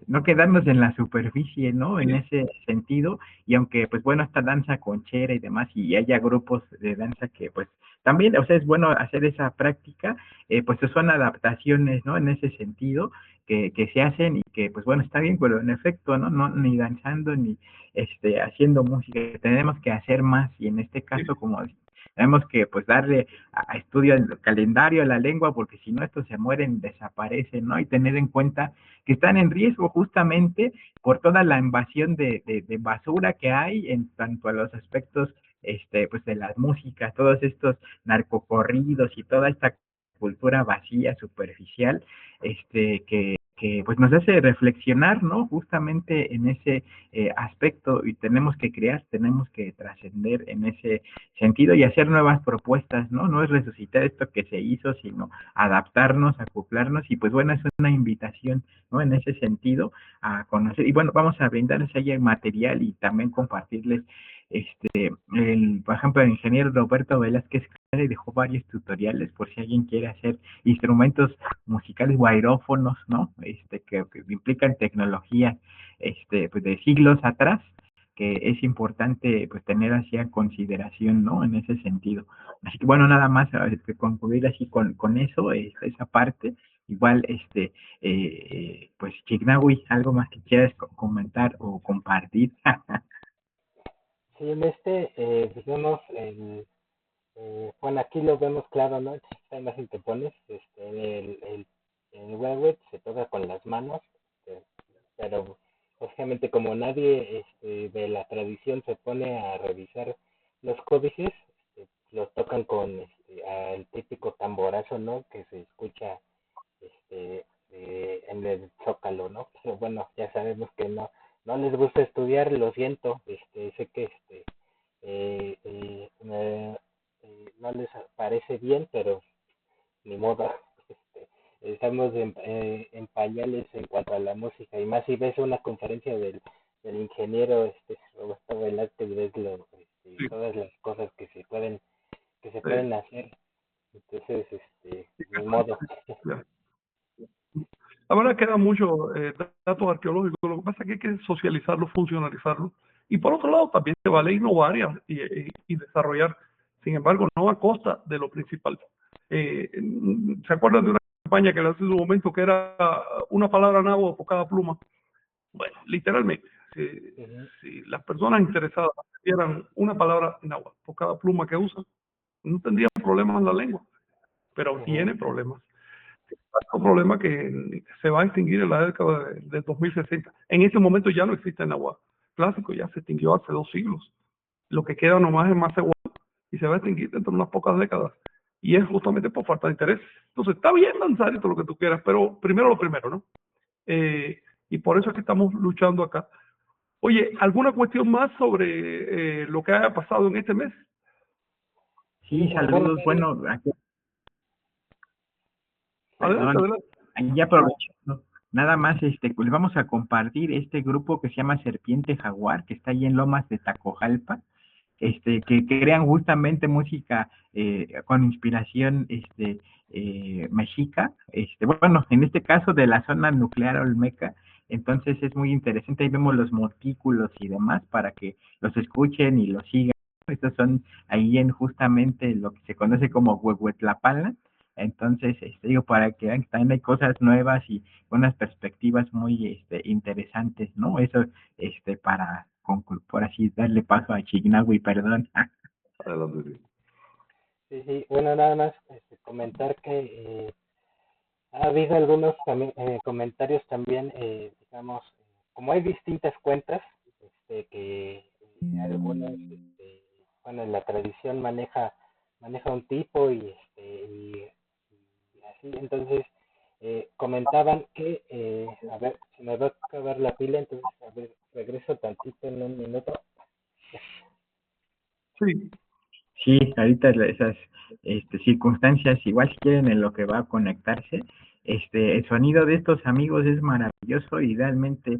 S4: no quedarnos en la superficie, ¿no? En ese sentido, y aunque, pues bueno, esta danza conchera y demás, y haya grupos de danza que, pues, también, o sea, es bueno hacer esa práctica, pues son adaptaciones, ¿no? En ese sentido, que se hacen y que, pues bueno, está bien, pero en efecto, ¿no? No, ni danzando, ni haciendo música, tenemos que hacer más, y en este caso, como tenemos que, pues, darle a estudio el calendario, a la lengua, porque si no, estos se mueren, desaparecen, ¿no? Y tener en cuenta que están en riesgo justamente por toda la invasión de basura que hay en tanto a los aspectos pues de las músicas, todos estos narcocorridos y toda esta cultura vacía, superficial, que pues nos hace reflexionar, ¿no? Justamente en ese aspecto, y tenemos que crear, tenemos que trascender en ese sentido y hacer nuevas propuestas, ¿no? No es resucitar esto que se hizo, sino adaptarnos, acoplarnos, y pues bueno, es una invitación, ¿no? En ese sentido, a conocer, y bueno, vamos a brindarles ahí el material y también compartirles, por ejemplo, el ingeniero Roberto Velázquez dejó varios tutoriales por si alguien quiere hacer instrumentos musicales o aerófonos, ¿no? Que implican tecnología, pues de siglos atrás, que es importante pues tener así en consideración, ¿no? En ese sentido. Así que bueno, nada más concluir así con eso, esa parte. Igual, pues Chignahui, algo más que quieras comentar o compartir.
S3: Sí, en pues vemos bueno, aquí lo vemos claro, ¿no? Esta imagen que pones, en el Webwit se toca con las manos, pero lógicamente como nadie de la tradición se pone a revisar los códices, los tocan con el típico tamborazo, ¿no? Que se escucha en el zócalo, ¿no? Pero bueno, ya sabemos que no les gusta estudiar, lo siento, sé que no les parece bien, pero ni modo. Estamos en pañales en cuanto a la música, y más si ves una conferencia del ingeniero Roberto Velázquez, ves
S2: Sí,
S3: todas las cosas que se pueden
S2: sí,
S3: hacer. Entonces, ni modo.
S2: ya. La verdad queda mucho datos arqueológicos, lo que pasa es que hay que socializarlo, funcionalizarlo. Y por otro lado, también se vale innovar y desarrollar, sin embargo, no a costa de lo principal. Eh, ¿Se acuerdan de una campaña que le hace en su momento que era una palabra náhuatl por cada pluma? Bueno, literalmente, si,
S3: Ujú,
S2: si las personas interesadas tuvieran una palabra náhuatl por cada pluma que usan, no tendrían problemas en la lengua, pero
S3: ujú,
S2: tiene problemas. Un problema que se va a extinguir en la década de 2060. En ese momento ya no existe el náhuatl clásico, ya se extinguió hace 2 siglos. Lo que queda nomás es más seguro y se va a extinguir dentro de unas pocas décadas. Y es justamente por falta de interés. Entonces, está bien lanzar esto lo que tú quieras, pero primero lo primero, ¿no? Y por eso es que estamos luchando acá. Oye, ¿alguna cuestión más sobre lo que haya pasado en este mes?
S4: Sí,
S3: bueno,
S4: saludos. Bueno, aquí,
S2: Adelante,
S4: perdón,
S2: adelante.
S4: ahí aprovechando, nada más les vamos a compartir este grupo que se llama Serpiente Jaguar, que está ahí en Lomas de Tacojalpa, que crean justamente música con inspiración mexica, bueno, en este caso de la zona nuclear olmeca. Entonces es muy interesante, ahí vemos los montículos y demás para que los escuchen y los sigan. Estos son ahí en justamente lo que se conoce como Huehuetlapala. Entonces, digo, para que vean que también hay cosas nuevas y unas perspectivas muy interesantes, ¿no? Eso, para concluir, por así darle paso a Chignahui, perdón.
S2: Adelante, sí.
S3: sí, sí, bueno, nada más comentar que ha habido algunos comentarios también, digamos, como hay distintas cuentas, que algunos, bueno, la tradición maneja un tipo y así, entonces comentaban que, a ver, se me va a acabar la pila, entonces, a ver, regreso tantito en un minuto.
S2: Sí,
S4: Sí, ahorita esas circunstancias, igual si quieren en lo que va a conectarse, el sonido de estos amigos es maravilloso y realmente,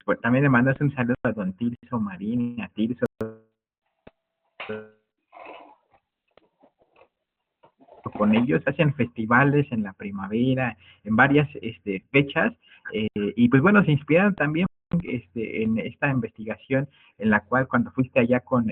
S4: pues, también le mandas un saludo a don Tirso Marín, a Tirso, con ellos hacen festivales en la primavera, en varias fechas, Y pues bueno, se inspiraron también en esta investigación en la cual cuando fuiste allá con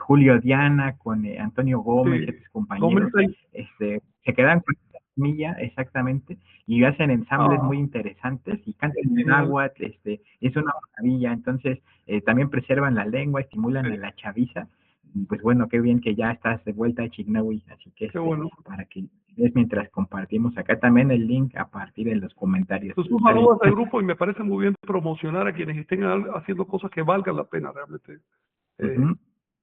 S4: Julio Diana, con Antonio Gómez y
S2: Sí,
S4: tus compañeros,
S2: Gómez ahí.
S4: se quedan con la semilla exactamente y hacen ensambles muy
S2: Ah,
S4: interesantes y cantan en
S2: genial.
S4: náhuatl, es una maravilla. Entonces también preservan la lengua, estimulan a
S2: Sí,
S4: la chaviza. Y pues bueno, qué bien que ya estás de vuelta a Chignahui, así que
S2: qué bueno.
S4: para que es mientras compartimos acá también el link a partir de los comentarios.
S2: Entonces, un
S4: ¿Sale?
S2: saludo a ese grupo y me parece muy bien promocionar a quienes estén haciendo cosas que valgan la pena realmente eh,
S4: Ujú.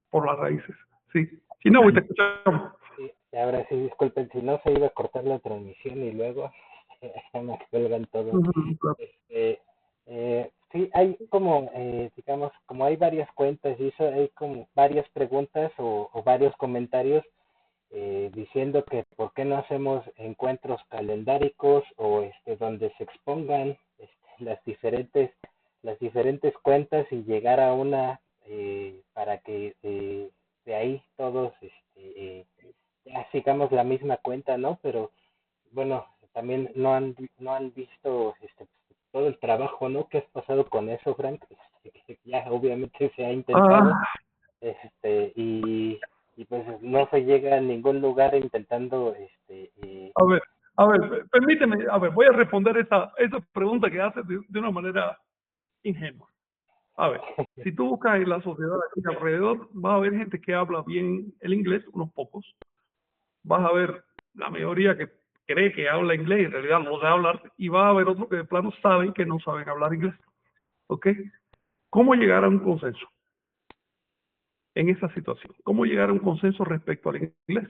S2: por las raíces. Sí. Si no, te escuchamos.
S3: Sí, y ahora sí, disculpen, si no se iba a cortar la transmisión y luego me cuelgan todo.
S2: Ujú, claro.
S3: Sí, hay como, digamos, como hay varias cuentas y eso, hay como varias preguntas o varios comentarios diciendo que por qué no hacemos encuentros calendáricos o donde se expongan las diferentes cuentas y llegar a una para que de ahí todos ya sigamos la misma cuenta, ¿no? Pero bueno, también no han visto todo el trabajo, ¿no? ¿Qué has pasado con eso, Frank? Que ya obviamente se ha intentado,
S2: Ah,
S3: este, y, y pues no se llega a ningún lugar intentando,
S2: a ver, permíteme, a ver, voy a responder esa pregunta que haces de una manera ingenua. A ver, si tú buscas en la sociedad aquí alrededor, vas a ver gente que habla bien el inglés, unos pocos. Vas a ver la mayoría que cree que habla inglés y en realidad no sabe hablar, y vas a ver otros que de plano saben que no saben hablar inglés. ¿Ok? ¿Cómo llegar a un consenso en esa situación? ¿Cómo llegar a un consenso respecto al inglés?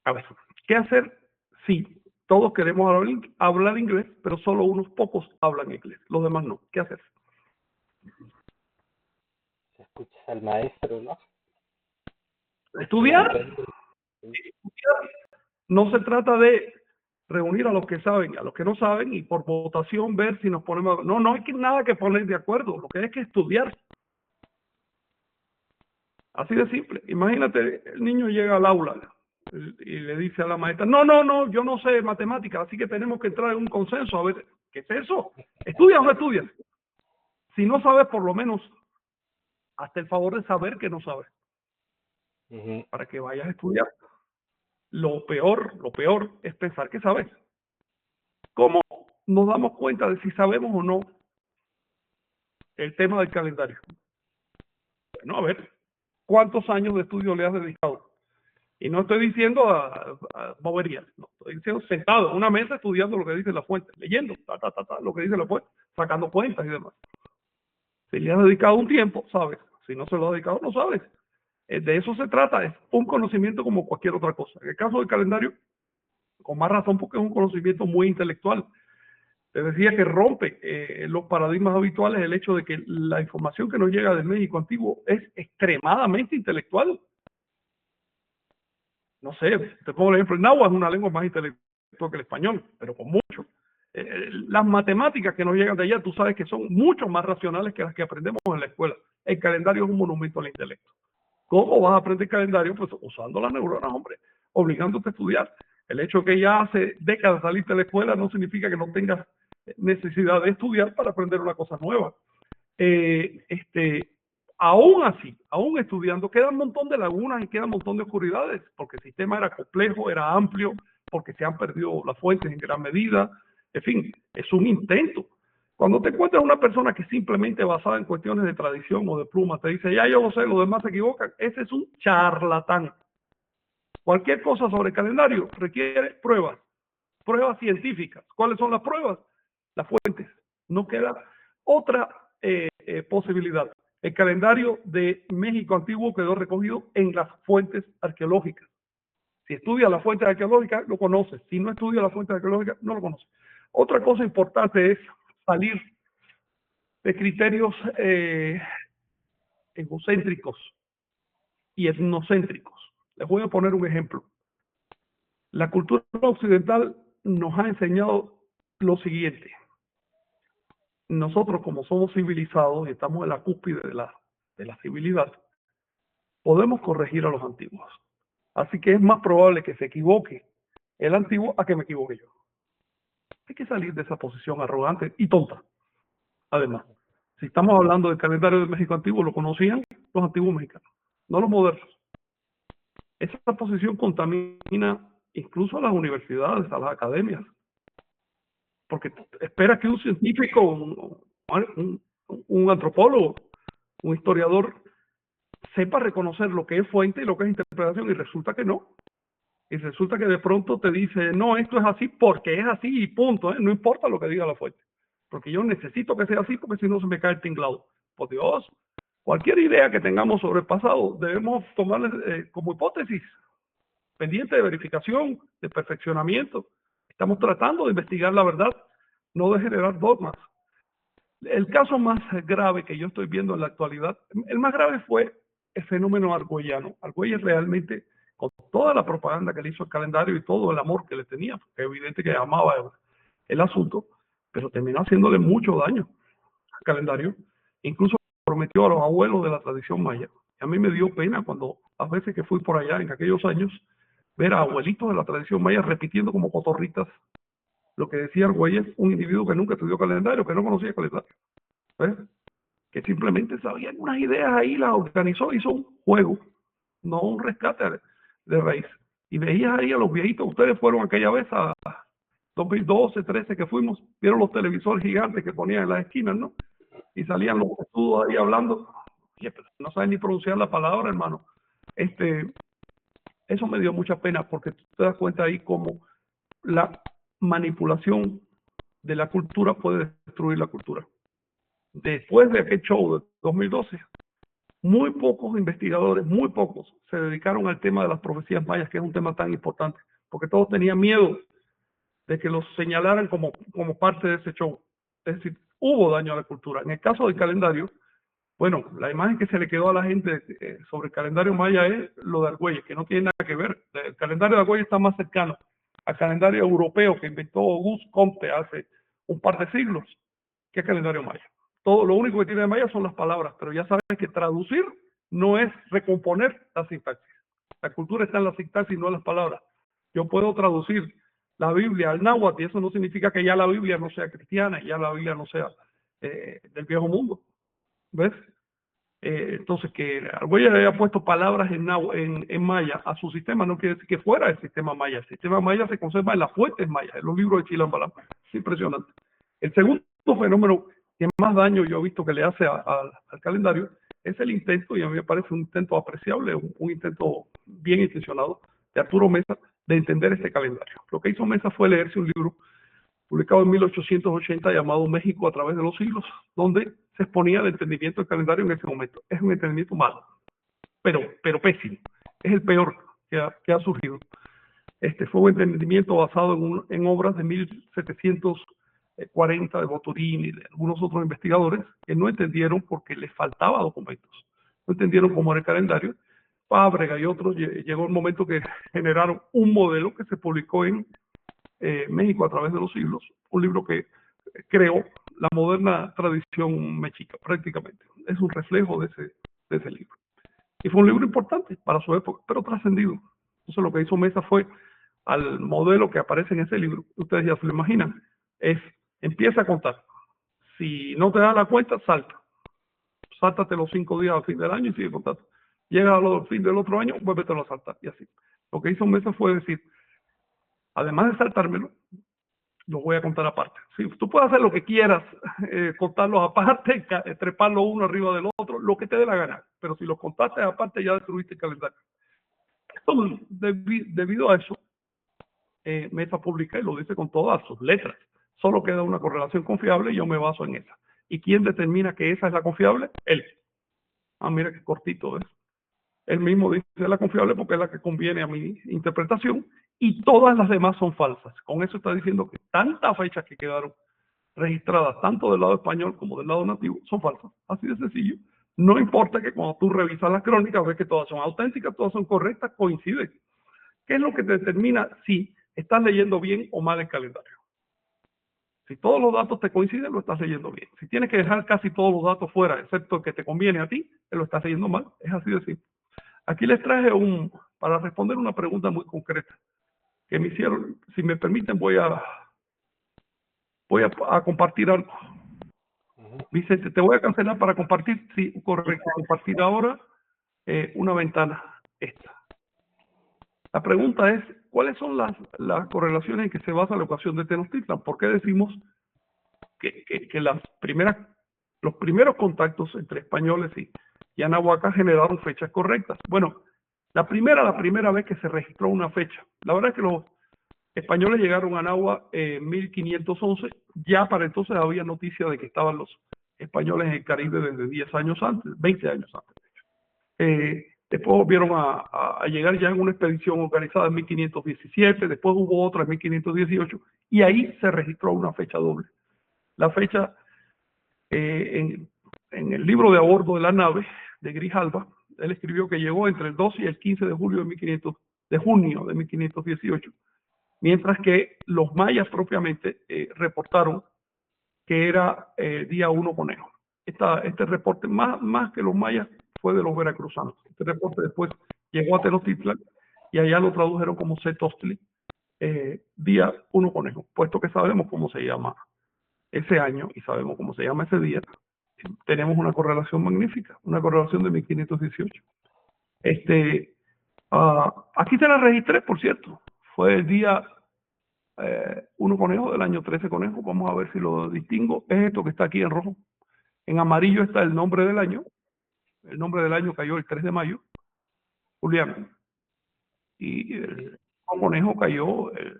S2: A ver, ¿qué hacer si todos queremos hablar inglés, pero solo unos pocos hablan inglés, los demás no? ¿Qué hacer?
S3: escuchas al maestro, ¿no? Y
S2: Estudiar.
S3: aprende. Sí.
S2: No se trata de reunir a los que saben y a los que no saben y por votación ver si nos ponemos... No, no hay nada que poner de acuerdo, lo que hay que estudiar. Así de simple. Imagínate, el niño llega al aula y le dice a la maestra, no, yo no sé matemáticas, así que tenemos que entrar en un consenso. A ver, ¿qué es eso? ¿Estudias o no estudias? Si no sabes, por lo menos, hazte el favor de saber que no sabes,
S3: Ujú.
S2: para que vayas a estudiar. Lo peor es pensar que sabes. ¿Cómo nos damos cuenta de si sabemos o no el tema del calendario? Bueno, a ver, ¿cuántos años de estudio le has dedicado? Y no estoy diciendo a boberías, no, estoy diciendo sentado en una mesa estudiando lo que dice la fuente, leyendo lo que dice la fuente, sacando cuentas y demás. Si le has dedicado un tiempo, sabes. Si no se lo has dedicado, no sabes. De eso se trata, es un conocimiento como cualquier otra cosa. En el caso del calendario, con más razón porque es un conocimiento muy intelectual. Te decía que rompe los paradigmas habituales el hecho de que la información que nos llega del México antiguo es extremadamente intelectual. No sé, te pongo el ejemplo, el náhuatl es una lengua más intelectual que el español, pero con mucho. Las matemáticas que nos llegan de allá, tú sabes que son mucho más racionales que las que aprendemos en la escuela. El calendario es un monumento al intelecto. ¿Cómo vas a aprender calendario? Pues usando las neuronas, hombre, obligándote a estudiar. El hecho de que ya hace décadas saliste de la escuela no significa que no tengas necesidad de estudiar para aprender una cosa nueva. Eh, este, Aún así, aún estudiando, queda un montón de lagunas y queda un montón de oscuridades, porque el sistema era complejo, era amplio, porque se han perdido las fuentes en gran medida. En fin, es un intento. Cuando te encuentras una persona que simplemente basada en cuestiones de tradición o de pluma te dice, ya yo lo sé, los demás se equivocan, ese es un charlatán. Cualquier cosa sobre el calendario requiere pruebas científicas. ¿Cuáles son las pruebas? Las fuentes. No queda otra posibilidad. El calendario de México antiguo quedó recogido en las fuentes arqueológicas. Si estudia las fuentes arqueológicas, lo conoces. Si no estudia las fuentes arqueológicas, no lo conoces. Otra cosa importante es salir de criterios egocéntricos y etnocéntricos. Les voy a poner un ejemplo. La cultura occidental nos ha enseñado lo siguiente. Nosotros, como somos civilizados y estamos en la cúspide de la civilidad, podemos corregir a los antiguos. Así que es más probable que se equivoque el antiguo a que me equivoque yo. Hay que salir de esa posición arrogante y tonta. Además, si estamos hablando del calendario de México antiguo, lo conocían los antiguos mexicanos, no los modernos. Esa posición contamina incluso a las universidades, a las academias, porque espera que un científico, un antropólogo, un historiador sepa reconocer lo que es fuente y lo que es interpretación, y resulta que no. Y resulta que de pronto te dice, no, esto es así porque es así y punto, no importa lo que diga la fuente. Porque yo necesito que sea así porque si no se me cae el tinglado. Por Dios, cualquier idea que tengamos sobre el pasado debemos tomarla como hipótesis, pendiente de verificación, de perfeccionamiento. Estamos tratando de investigar la verdad, no de generar dogmas. El caso más grave que yo estoy viendo en la actualidad, el más grave fue el fenómeno argüellano. Argüelles realmente, con toda la propaganda que le hizo el calendario y todo el amor que le tenía, porque es evidente que amaba el asunto, pero terminó haciéndole mucho daño al calendario. Incluso prometió a los abuelos de la tradición maya. Y a mí me dio pena cuando, a veces que fui por allá en aquellos años, ver a abuelitos de la tradición maya repitiendo como cotorritas lo que decía Argüelles, un individuo que nunca estudió calendario, que no conocía el calendario. ¿Ves? Que simplemente sabía unas ideas ahí, las organizó, hizo un juego, no un rescate de raíz. Y veías ahí a los viejitos, ustedes fueron aquella vez a 2012, 13 que fuimos, vieron los televisores gigantes que ponían en las esquinas, ¿no? Y salían los estudios ahí hablando. Oye, pero no saben ni pronunciar la palabra, hermano. Eso me dio mucha pena porque tú te das cuenta ahí cómo la manipulación de la cultura puede destruir la cultura. Después de aquel show de 2012, muy pocos investigadores, muy pocos, se dedicaron al tema de las profecías mayas, que es un tema tan importante, porque todos tenían miedo de que los señalaran como parte de ese show. Es decir, hubo daño a la cultura. En el caso del calendario, bueno, la imagen que se le quedó a la gente sobre el calendario maya es lo de Argüelles, que no tiene nada que ver. El calendario de Argüelles está más cercano al calendario europeo que inventó Auguste Comte hace un par de siglos que el calendario maya. Todo lo único que tiene de maya son las palabras, pero ya sabes que traducir no es recomponer la sintaxis. La cultura está en la sintaxis, no en las palabras. Yo puedo traducir la Biblia al náhuatl y eso no significa que ya la Biblia no sea cristiana y ya la Biblia no sea del viejo mundo. ¿Ves? Entonces, que Argüelles haya puesto palabras en maya a su sistema no quiere decir que fuera el sistema maya. El sistema maya se conserva en las fuentes mayas, en los libros de Chilam Balam. Es impresionante. El segundo fenómeno que más daño yo he visto que le hace al calendario es el intento, y a mí me parece un intento apreciable, un intento bien intencionado de Arturo Mesa de entender este calendario. Lo que hizo Mesa fue leerse un libro publicado en 1880 llamado México a través de los siglos, donde se exponía el entendimiento del calendario en ese momento. Es un entendimiento malo, pero pésimo. Es el peor que ha surgido. Fue un entendimiento basado en obras de 1740 de Boturini y de algunos otros investigadores que no entendieron porque les faltaba documentos. No entendieron cómo era el calendario. Fábrega y otros llegó el momento que generaron un modelo que se publicó en México a través de los siglos, un libro que creó la moderna tradición mexica prácticamente. Es un reflejo de ese libro. Y fue un libro importante para su época, pero trascendido. Entonces lo que hizo Mesa fue al modelo que aparece en ese libro, ustedes ya se lo imaginan, empieza a contar. Si no te da la cuenta, salta. Sáltate los 5 días al fin del año y sigue contando. Llega al fin del otro año, vuélvetelo a saltar y así. Lo que hizo Mesa fue decir, además de saltármelo, lo voy a contar aparte. Sí, tú puedes hacer lo que quieras, contarlos aparte, treparlo uno arriba del otro, lo que te dé la gana. Pero si los contaste aparte, ya destruiste el calendario. Entonces, debido a eso, Mesa publica y lo dice con todas sus letras. Solo queda una correlación confiable y yo me baso en esa. ¿Y quién determina que esa es la confiable? Él. Ah, mira qué cortito es. Él mismo dice la confiable porque es la que conviene a mi interpretación y todas las demás son falsas. Con eso está diciendo que tantas fechas que quedaron registradas, tanto del lado español como del lado nativo, son falsas. Así de sencillo. No importa que cuando tú revisas las crónicas ves que todas son auténticas, todas son correctas, coinciden. ¿Qué es lo que te determina si estás leyendo bien o mal el calendario? Si todos los datos te coinciden, lo estás leyendo bien. Si tienes que dejar casi todos los datos fuera, excepto el que te conviene a ti, lo estás leyendo mal. Es así de simple. Aquí les traje para responder una pregunta muy concreta que me hicieron. Si me permiten, voy a compartir algo. Vicente, te voy a cancelar para compartir. Sí, correcto. Compartir ahora una ventana esta. La pregunta es, ¿cuáles son las correlaciones en que se basa la ecuación de Tenochtitlan? ¿Por qué decimos que los primeros contactos entre españoles y Anahuac generaron fechas correctas? Bueno, la primera vez que se registró una fecha, la verdad es que los españoles llegaron a Anáhuac en 1511, ya para entonces había noticia de que estaban los españoles en el Caribe desde 10 años antes, 20 años antes. Después volvieron a llegar ya en una expedición organizada en 1517, después hubo otra en 1518, y ahí se registró una fecha doble. La fecha en el libro de a bordo de la nave de Grijalva, él escribió que llegó entre el 12 y el 15 de junio de 1518, mientras que los mayas propiamente reportaron que era día 1 conejo. Este reporte, más que los mayas, fue de los veracruzanos. Este reporte después llegó a Tenochtitlan y allá lo tradujeron como Setostli, día 1 conejo, puesto que sabemos cómo se llama ese año y sabemos cómo se llama ese día. Tenemos una correlación magnífica, una correlación de 1518. Aquí se la registré, por cierto. Fue el día 1 conejo del año 13 conejo. Vamos a ver si lo distingo. Es esto que está aquí en rojo. En amarillo está el nombre del año. El nombre del año cayó el 3 de mayo, Julián. Y el conejo cayó el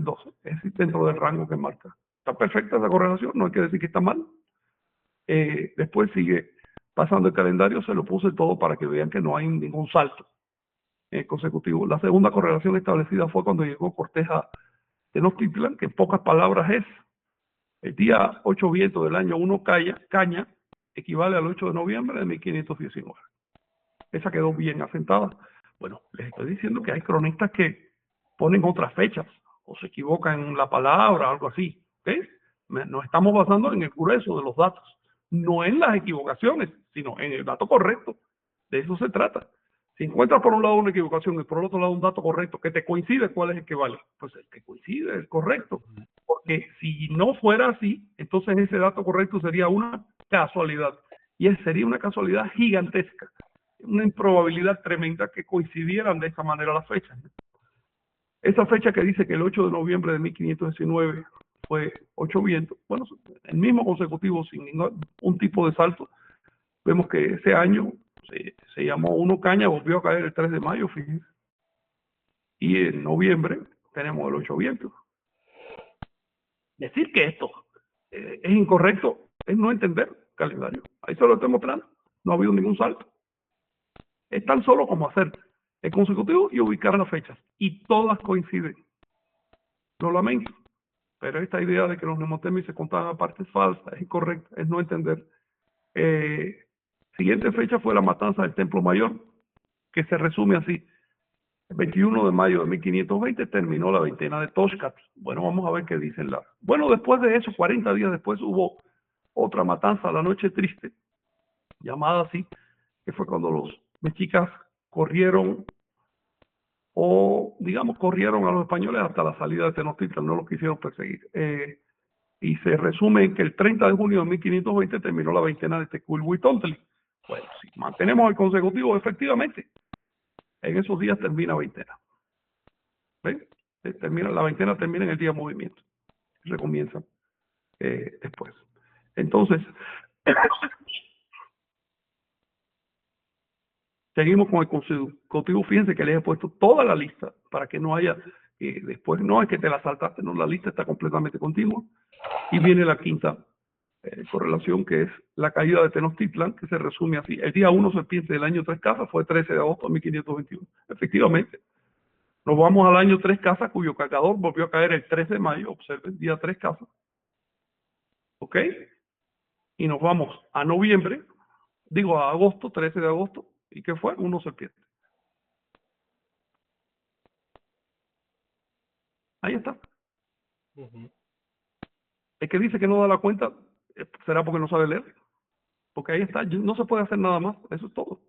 S2: 12. Es dentro del rango que marca. Está perfecta esa correlación, no hay que decir que está mal. Después sigue pasando el calendario, se lo puse todo para que vean que no hay ningún salto consecutivo. La segunda correlación establecida fue cuando llegó Cortés a Tenochtitlan, que en pocas palabras es el día 8 viento del año 1 caña, equivale al 8 de noviembre de 1519. Esa quedó bien asentada. Bueno, les estoy diciendo que hay cronistas que ponen otras fechas o se equivocan en la palabra, algo así. ¿Okay? Nos estamos basando en el grueso de los datos, no en las equivocaciones, sino en el dato correcto. De eso se trata. Si encuentras por un lado una equivocación y por el otro lado un dato correcto que te coincide, ¿cuál es el que vale? Pues el que coincide, el correcto. Porque si no fuera así, entonces ese dato correcto sería una casualidad. Y sería una casualidad gigantesca. Una improbabilidad tremenda que coincidieran de esta manera las fechas. Esa fecha que dice que el 8 de noviembre de 1519 fue 8 vientos, bueno, el mismo consecutivo sin ningún tipo de salto. Vemos que ese año se llamó 1 caña, volvió a caer el 3 de mayo, fíjense. Y en noviembre tenemos el 8 vientos. Decir que esto es incorrecto es no entender el calendario. Ahí se lo estoy mostrando. No ha habido ningún salto. Es tan solo como hacer el consecutivo y ubicar las fechas. Y todas coinciden. Lo lamento. Pero esta idea de que los Mnemotemis se contaban aparte es falsa, es incorrecta, es no entender. Siguiente fecha fue la matanza del Templo Mayor, que se resume así. El 21 de mayo de 1520 terminó la veintena de Toxcat. Bueno, vamos a ver qué dicen las. Bueno, después de eso, 40 días después, hubo otra matanza, la Noche Triste, llamada así, que fue cuando los mexicas corrieron, o digamos, corrieron a los españoles hasta la salida de Tenochtitlan, no los quisieron perseguir. Y se resume en que el 30 de junio de 1520 terminó la veintena de Tecuilhuitontli. Bueno, si mantenemos el consecutivo, efectivamente, en esos días termina veintena. ¿Ven? La veintena termina en el día de movimiento. Recomienza después. Entonces, seguimos con el consecutivo. Fíjense que les he puesto toda la lista para que no haya, después no es que te la saltaste, no, la lista está completamente continua. Y viene la quinta correlación, que es la caída de Tenochtitlan, que se resume así. El día 1 serpiente del año 3 Casas fue 13 de agosto de 1521. Efectivamente, nos vamos al año 3 Casas, cuyo cargador volvió a caer el 3 de mayo, observen, día 3 Casas. ¿Ok? Y nos vamos a noviembre, digo a agosto, 13 de agosto, ¿y qué fue? 1 serpiente. Ahí está. El que dice que no da la cuenta, será porque no sabe leer. Porque ahí está, no se puede hacer nada más, eso es todo.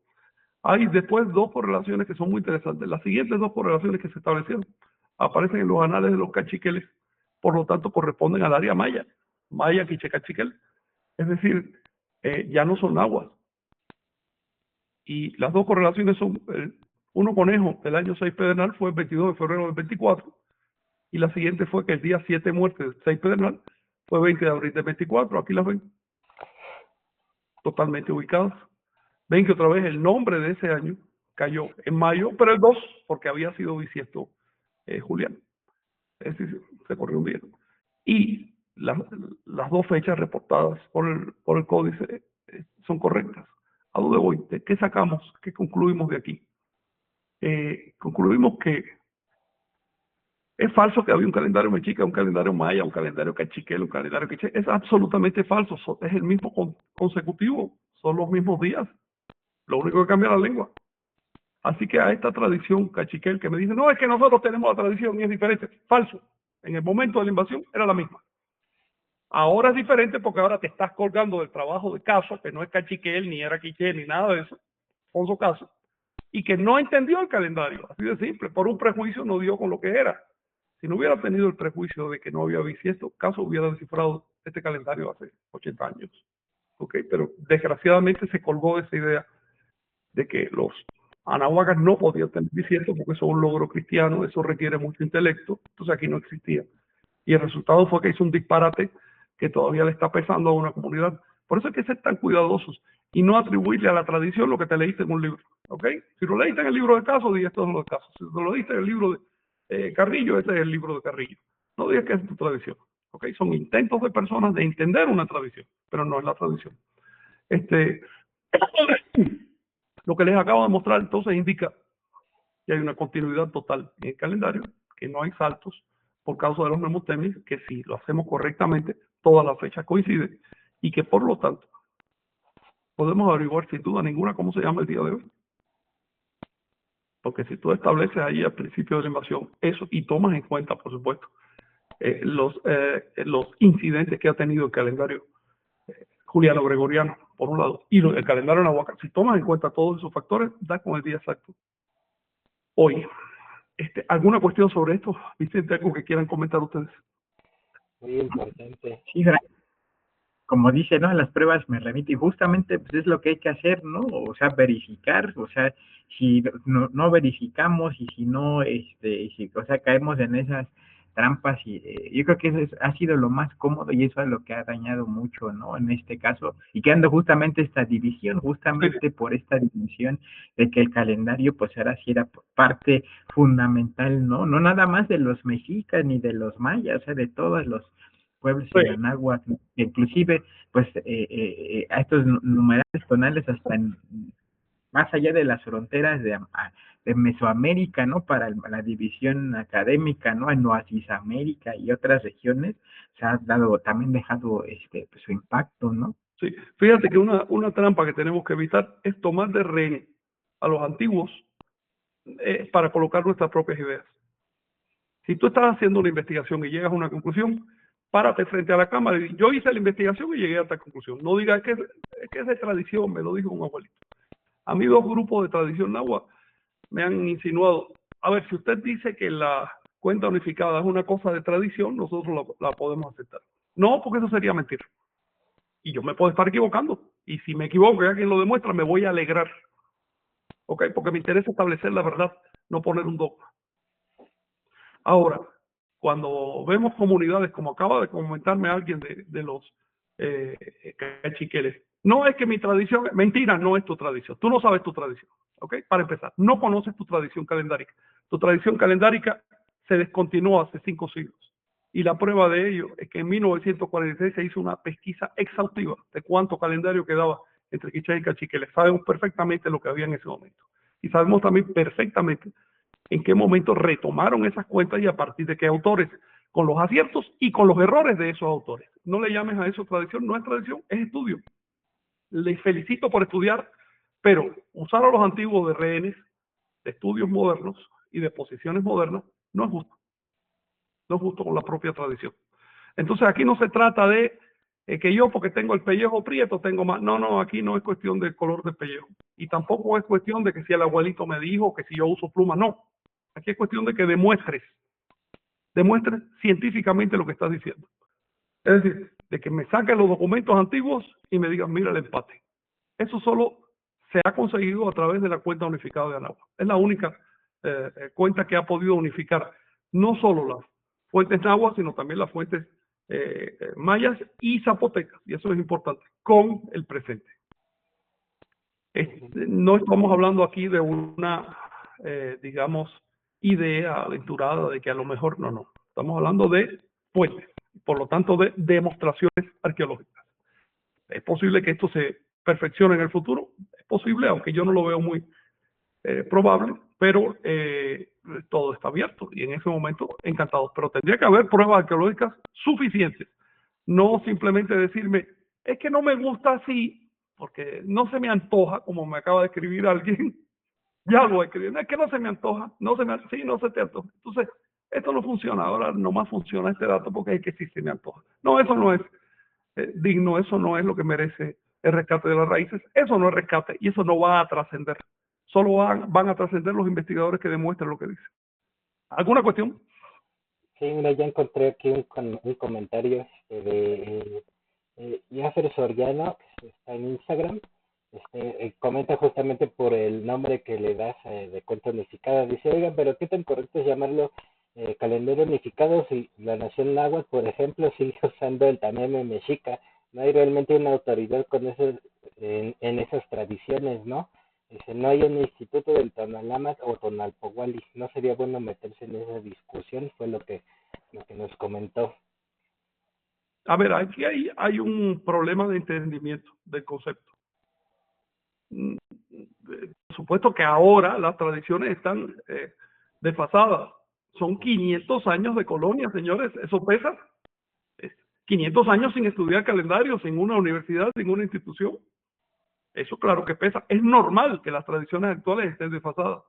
S2: Hay después dos correlaciones que son muy interesantes. Las siguientes dos correlaciones que se establecieron aparecen en los anales de los cachiqueles, por lo tanto corresponden al área maya, maya quiche cachiquel. Es decir, ya no son aguas. Y las dos correlaciones son, uno conejo del año 6 pedernal fue el 22 de febrero del 24, y la siguiente fue que el día 7 muerte del 6 pedernal fue 20 de abril del 24. Aquí las ven, totalmente ubicadas. Ven que otra vez el nombre de ese año cayó en mayo, pero el 2, porque había sido bisiesto Julián. Es decir, se corrió un día. Y las dos fechas reportadas por el códice son correctas. ¿A dónde voy? ¿De qué sacamos? ¿Qué concluimos de aquí? Concluimos que es falso que había un calendario mexica, un calendario maya, un calendario cachiquel, un calendario quiché. Es absolutamente falso. Es el mismo consecutivo. Son los mismos días. Lo único que cambia es la lengua. Así que a esta tradición cachiquel que me dice, no, es que nosotros tenemos la tradición y es diferente. Falso. En el momento de la invasión era la misma. Ahora es diferente porque ahora te estás colgando del trabajo de Caso, que no es cachiquel, ni era quiché, ni nada de eso. Alfonso Caso. Y que no entendió el calendario. Así de simple. Por un prejuicio no dio con lo que era. Si no hubiera tenido el prejuicio de que no había bisiesto, Caso hubiera descifrado este calendario hace 80 años. ¿Ok? Pero desgraciadamente se colgó de esa idea de que los anahuacas no podían tener bisiesto porque eso es un logro cristiano, eso requiere mucho intelecto, entonces aquí no existía. Y el resultado fue que hizo un disparate que todavía le está pesando a una comunidad. Por eso hay que ser tan cuidadosos y no atribuirle a la tradición lo que te leíste en un libro. ¿Ok? Si lo leíste en el libro de Caso, di esto es lo de Caso. Si lo leíste en el libro de Carrillo, este es el libro de Carrillo. No digas que es tu tradición. ¿Ok? Son intentos de personas de entender una tradición, pero no es la tradición. Lo que les acabo de mostrar entonces indica que hay una continuidad total en el calendario, que no hay saltos por causa de los mnemotemis, que si lo hacemos correctamente, todas las fechas coinciden y que por lo tanto podemos averiguar sin duda ninguna cómo se llama el día de hoy. Porque si tú estableces ahí al principio de la invasión eso y tomas en cuenta, por supuesto, los incidentes que ha tenido el calendario juliano-gregoriano, por un lado, y el calendario nahuatl, si tomas en cuenta todos esos factores, da con el día exacto. Hoy, ¿alguna cuestión sobre esto? Vicente, algo que quieran comentar ustedes.
S3: Muy importante.
S4: Sí, como dice, ¿no? Las pruebas me remiten, y justamente pues es lo que hay que hacer, ¿no? O sea, verificar, o sea, si no verificamos y si no, o sea, caemos en esas trampas y yo creo que eso ha sido lo más cómodo y eso es lo que ha dañado mucho, ¿no? En este caso, y quedando justamente esta división, justamente por esta división de que el calendario, pues ahora sí era parte fundamental, ¿no? No nada más de los mexicas ni de los mayas, o sea, de todos los pueblos en Anáhuac, inclusive pues a estos numerales tonales hasta más allá de las fronteras de Mesoamérica, ¿no? Para la división académica, ¿no? En Oasisamérica y otras regiones se ha también dejado pues, su impacto, ¿no?
S2: Sí, fíjate que una trampa que tenemos que evitar es tomar de rehén a los antiguos para colocar nuestras propias ideas. Si tú estás haciendo una investigación y llegas a una conclusión, párate frente a la cámara y yo hice la investigación y llegué a esta conclusión. No digas que es de tradición, me lo dijo un abuelito. A mí 2 grupos de tradición náhuatl me han insinuado, a ver, si usted dice que la cuenta unificada es una cosa de tradición, nosotros la podemos aceptar. No, porque eso sería mentira. Y yo me puedo estar equivocando. Y si me equivoco y alguien lo demuestra, me voy a alegrar. ¿Ok? Porque me interesa establecer la verdad, no poner un dogma. Ahora, cuando vemos comunidades, como acaba de comentarme alguien de los cachiqueles, no es que mi tradición, mentira, no es tu tradición. Tú no sabes tu tradición. ¿Ok? Para empezar, no conoces tu tradición calendárica. Tu tradición calendárica se descontinuó hace 5 siglos. Y la prueba de ello es que en 1946 se hizo una pesquisa exhaustiva de cuánto calendario quedaba entre quiché y cachiqueles. Sabemos perfectamente lo que había en ese momento. Y sabemos también perfectamente en qué momento retomaron esas cuentas y a partir de qué autores, con los aciertos y con los errores de esos autores. No le llames a eso tradición, no es tradición, es estudio. Les felicito por estudiar, pero usar a los antiguos de rehenes, de estudios modernos y de posiciones modernas, no es justo. No es justo con la propia tradición. Entonces aquí no se trata de que yo porque tengo el pellejo prieto tengo más. No, no, aquí no es cuestión del color del pellejo. Y tampoco es cuestión de que si el abuelito me dijo que si yo uso pluma, no. Aquí es cuestión de que demuestres científicamente lo que estás diciendo. Es decir, de que me saquen los documentos antiguos y me digan, mira el empate. Eso solo se ha conseguido a través de la cuenta unificada de Anáhuac. Es la única cuenta que ha podido unificar no solo las fuentes náhuatl, sino también las fuentes mayas y zapotecas, y eso es importante, con el presente. No estamos hablando aquí de una, digamos, idea aventurada de que a lo mejor no. Estamos hablando de fuentes, por lo tanto de demostraciones arqueológicas. ¿Es posible que esto se perfeccione en el futuro? Es posible, aunque yo no lo veo muy probable, pero todo está abierto y en ese momento encantados. Pero tendría que haber pruebas arqueológicas suficientes. No simplemente decirme, es que no me gusta así, porque no se me antoja, como me acaba de escribir alguien, ya lo escribí, es que no se me antoja, sí, no se te antoja. Entonces, esto no funciona, ahora nomás funciona este dato porque es que sí se me antoja. No, eso no es digno, eso no es lo que merece el rescate de las raíces, eso no es rescate y eso no va a trascender. Solo van a trascender los investigadores que demuestren lo que dicen. ¿Alguna cuestión?
S3: Sí, mira, ya encontré aquí un comentario de Jaffer Soriano, que está en Instagram. Comenta justamente por el nombre que le das de cuenta unificada. Dice, oigan, pero ¿qué tan correcto es llamarlo calendario unificado si la nación náhuatl, por ejemplo, sigue usando el tameme mexica? No hay realmente una autoridad con eso en esas tradiciones, ¿no? Dice, no hay un instituto del Tonalamat o Tonalpohualli. No sería bueno meterse en esa discusión, fue lo que nos comentó.
S2: A ver, aquí hay un problema de entendimiento del concepto. Por supuesto que ahora las tradiciones están desfasadas. Son 500 años de colonia, señores, eso pesa. 500 años sin estudiar calendario, sin una universidad, sin una institución. Eso claro que pesa. Es normal que las tradiciones actuales estén desfasadas.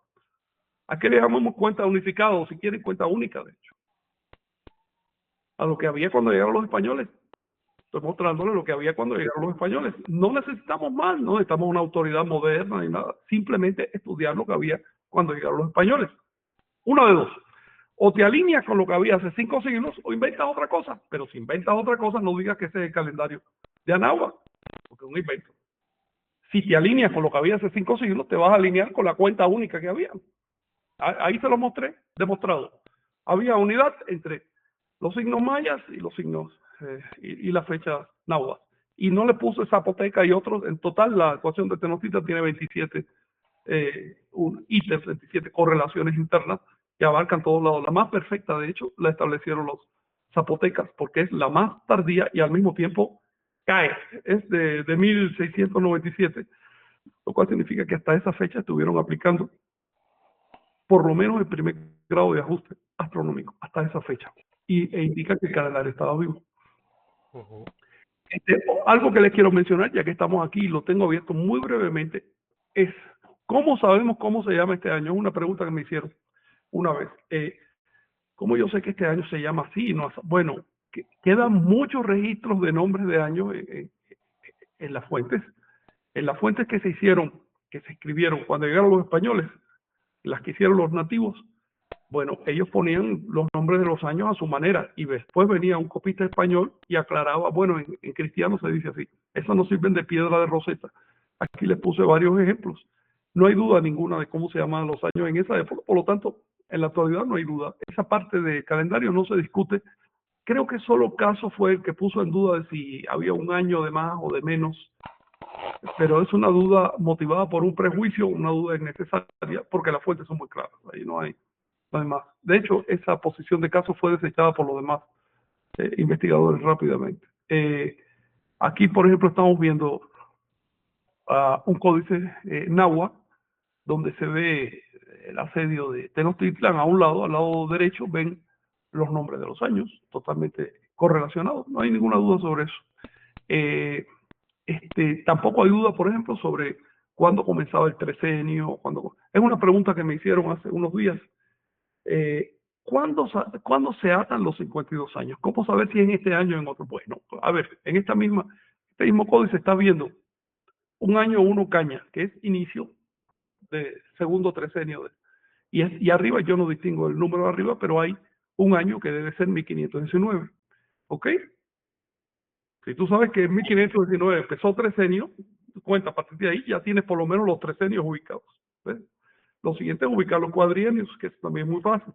S2: ¿A qué le llamamos cuenta unificada o si quieren cuenta única, de hecho? A lo que había cuando llegaron los españoles. Estoy mostrándole lo que había cuando llegaron los españoles. No necesitamos más, no necesitamos una autoridad moderna ni nada. Simplemente estudiar lo que había cuando llegaron los españoles. Una de dos. O te alineas con lo que había hace 5 siglos o inventas otra cosa. Pero si inventas otra cosa, no digas que ese es el calendario de Anáhuac, porque es un invento. Si te alineas con lo que había hace 5 siglos, te vas a alinear con la cuenta única que había. Ahí se lo mostré, demostrado. Había unidad entre los signos mayas y los signos y la fecha náhuatl. Y no le puse zapoteca y otros. En total, la ecuación de Tenochtitlan tiene 27 ítems, 27 correlaciones internas que abarcan todos lados. La más perfecta, de hecho, la establecieron los zapotecas, porque es la más tardía y al mismo tiempo cae. Es de 1697, lo cual significa que hasta esa fecha estuvieron aplicando por lo menos el primer grado de ajuste astronómico, hasta esa fecha. E indica que el calendario estaba vivo.
S3: Uh-huh.
S2: Algo que les quiero mencionar, ya que estamos aquí y lo tengo abierto muy brevemente, es ¿cómo sabemos cómo se llama este año? Es una pregunta que me hicieron una vez. ¿Cómo yo sé que este año se llama así? No, bueno, quedan muchos registros de nombres de años en las fuentes. En las fuentes que se hicieron, que se escribieron cuando llegaron los españoles, las que hicieron los nativos, bueno, ellos ponían los nombres de los años a su manera y después venía un copista español y aclaraba, bueno, en cristiano se dice así, esas no sirven de piedra de roseta. Aquí les puse varios ejemplos. No hay duda ninguna de cómo se llamaban los años en esa época, por lo tanto, en la actualidad no hay duda. Esa parte de calendario no se discute. Creo que solo caso fue el que puso en duda de si había un año de más o de menos, pero es una duda motivada por un prejuicio, una duda innecesaria, porque las fuentes son muy claras, ahí no hay más. De hecho, esa posición de caso fue desechada por los demás investigadores rápidamente. Aquí, por ejemplo, estamos viendo un códice náhuatl, donde se ve el asedio de Tenochtitlan a un lado, al lado derecho, ven los nombres de los años, totalmente correlacionados, no hay ninguna duda sobre eso. Tampoco hay duda, por ejemplo, sobre cuándo comenzaba el trecenio. Es una pregunta que me hicieron hace unos días. ¿Cuándo se atan los 52 años? ¿Cómo saber si en este año o en otro? Bueno, a ver, en este mismo códice está viendo un año 1 caña, que es inicio de segundo trecenio. Y arriba yo no distingo el número de arriba, pero hay un año que debe ser 1519. ¿Ok? Si tú sabes que en 1519 empezó trecenio, cuenta a partir de ahí, ya tienes por lo menos los trecenios ubicados. ¿Ves? Lo siguiente es ubicar los cuadrienios, que eso también es muy fácil.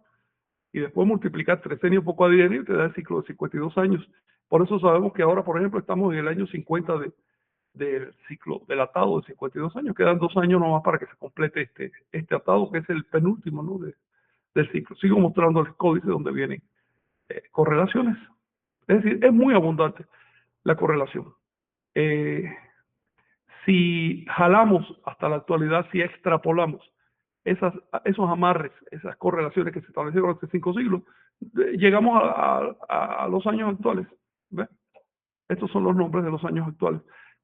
S2: Y después multiplicar trecenios por cuadrienio y te da el ciclo de 52 años. Por eso sabemos que ahora, por ejemplo, estamos en el año 50 del ciclo del atado de 52 años. Quedan 2 años nomás para que se complete este atado, que es el penúltimo, ¿no? del ciclo. Sigo mostrando el códice donde vienen correlaciones. Es decir, es muy abundante la correlación. Si jalamos hasta la actualidad, si extrapolamos esos amarres, esas correlaciones que se establecieron hace 5 siglos, llegamos a los años actuales. ¿Ves? Estos son los nombres de los años actuales,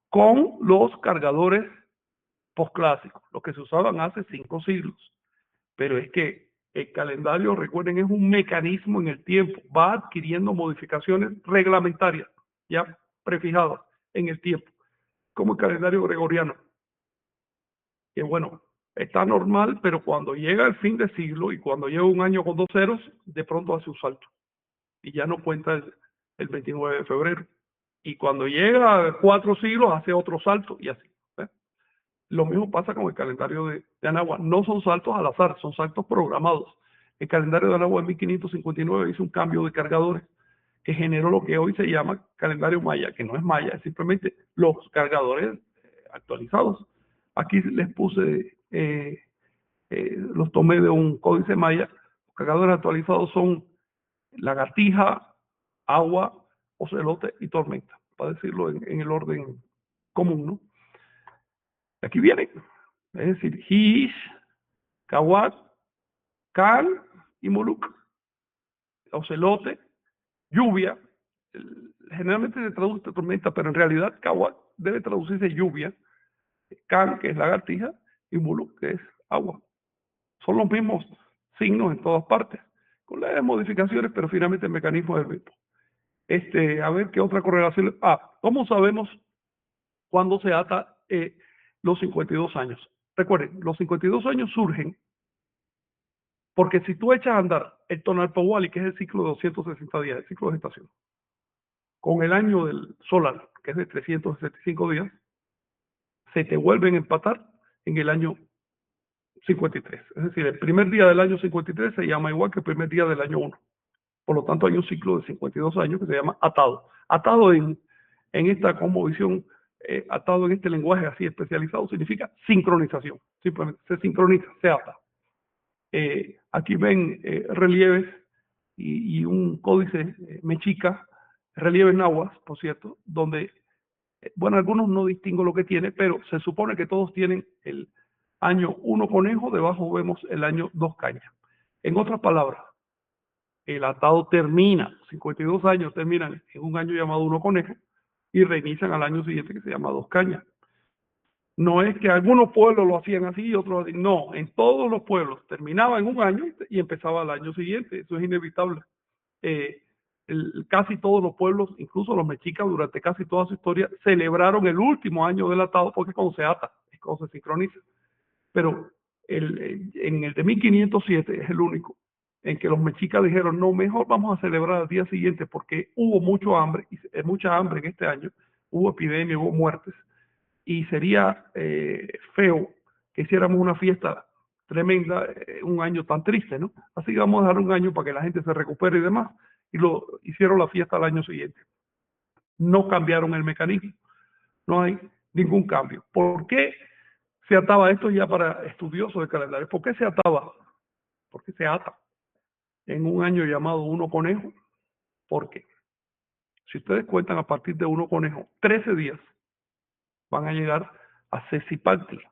S2: con los cargadores posclásicos, los que se usaban hace 5 siglos. Pero es que el calendario, recuerden, es un mecanismo en el tiempo, va adquiriendo modificaciones reglamentarias, ya prefijadas en el tiempo, como el calendario gregoriano. Que bueno, está normal, pero cuando llega el fin de siglo y cuando llega un año con 2 ceros, de pronto hace un salto. Y ya no cuenta el 29 de febrero. Y cuando llega a 4 siglos, hace otro salto y así. ¿Ves? Lo mismo pasa con el calendario de Anáhuac. No son saltos al azar, son saltos programados. El calendario de Anáhuac en 1559 hizo un cambio de cargadores que generó lo que hoy se llama calendario maya, que no es maya, es simplemente los cargadores actualizados. Aquí les puse, los tomé de un códice maya. Los cargadores actualizados son lagartija, agua, ocelote y tormenta, para decirlo en el orden común, ¿no? Aquí vienen, es decir, Hish, Kawak, Kan y Moluk. Ocelote, lluvia, generalmente se traduce tormenta, pero en realidad Kawak debe traducirse lluvia, Kan, que es lagartija, y Moluk, que es agua. Son los mismos signos en todas partes, con leves modificaciones, pero finalmente el mecanismo es el mismo. A ver qué otra correlación. ¿Cómo sabemos cuándo se ata los 52 años? Recuerden, los 52 años surgen porque si tú echas a andar el Tonalpawali, que es el ciclo de 260 días, el ciclo de gestación, con el año del solar, que es de 365 días, se te vuelven a empatar en el año 53. Es decir, el primer día del año 53 se llama igual que el primer día del año 1. Por lo tanto, hay un ciclo de 52 años que se llama atado. Atado en esta cosmovisión, atado en este lenguaje así especializado, significa sincronización. Simplemente se sincroniza, se ata. Aquí ven relieves y un códice mexica, relieves nahuas, por cierto, donde, bueno, algunos no distingo lo que tiene, pero se supone que todos tienen el año 1 conejo, debajo vemos el año 2 caña. En otras palabras, el atado termina, 52 años terminan en un año llamado 1 conejo y reinician al año siguiente que se llama 2 cañas. No es que algunos pueblos lo hacían así y otros así, no, en todos los pueblos terminaba en un año y empezaba el año siguiente, eso es inevitable. Casi todos los pueblos, incluso los mexicas, durante casi toda su historia, celebraron el último año del atado porque es cuando se ata, es cuando se sincroniza. Pero en el de 1507 es el único en que los mexicas dijeron, no, mejor vamos a celebrar al día siguiente porque hubo mucha hambre en este año, hubo epidemia, hubo muertes, y sería feo que hiciéramos una fiesta tremenda un año tan triste, ¿no? Así que vamos a dar un año para que la gente se recupere y demás, y lo hicieron la fiesta al año siguiente. No cambiaron el mecanismo, no hay ningún cambio. ¿Por qué se ataba esto ya para estudiosos de calendario? ¿Por qué se ataba? Porque se ata en un año llamado 1 conejo. Porque si ustedes cuentan a partir de 1 conejo, 13 días van a llegar a Cecipactli,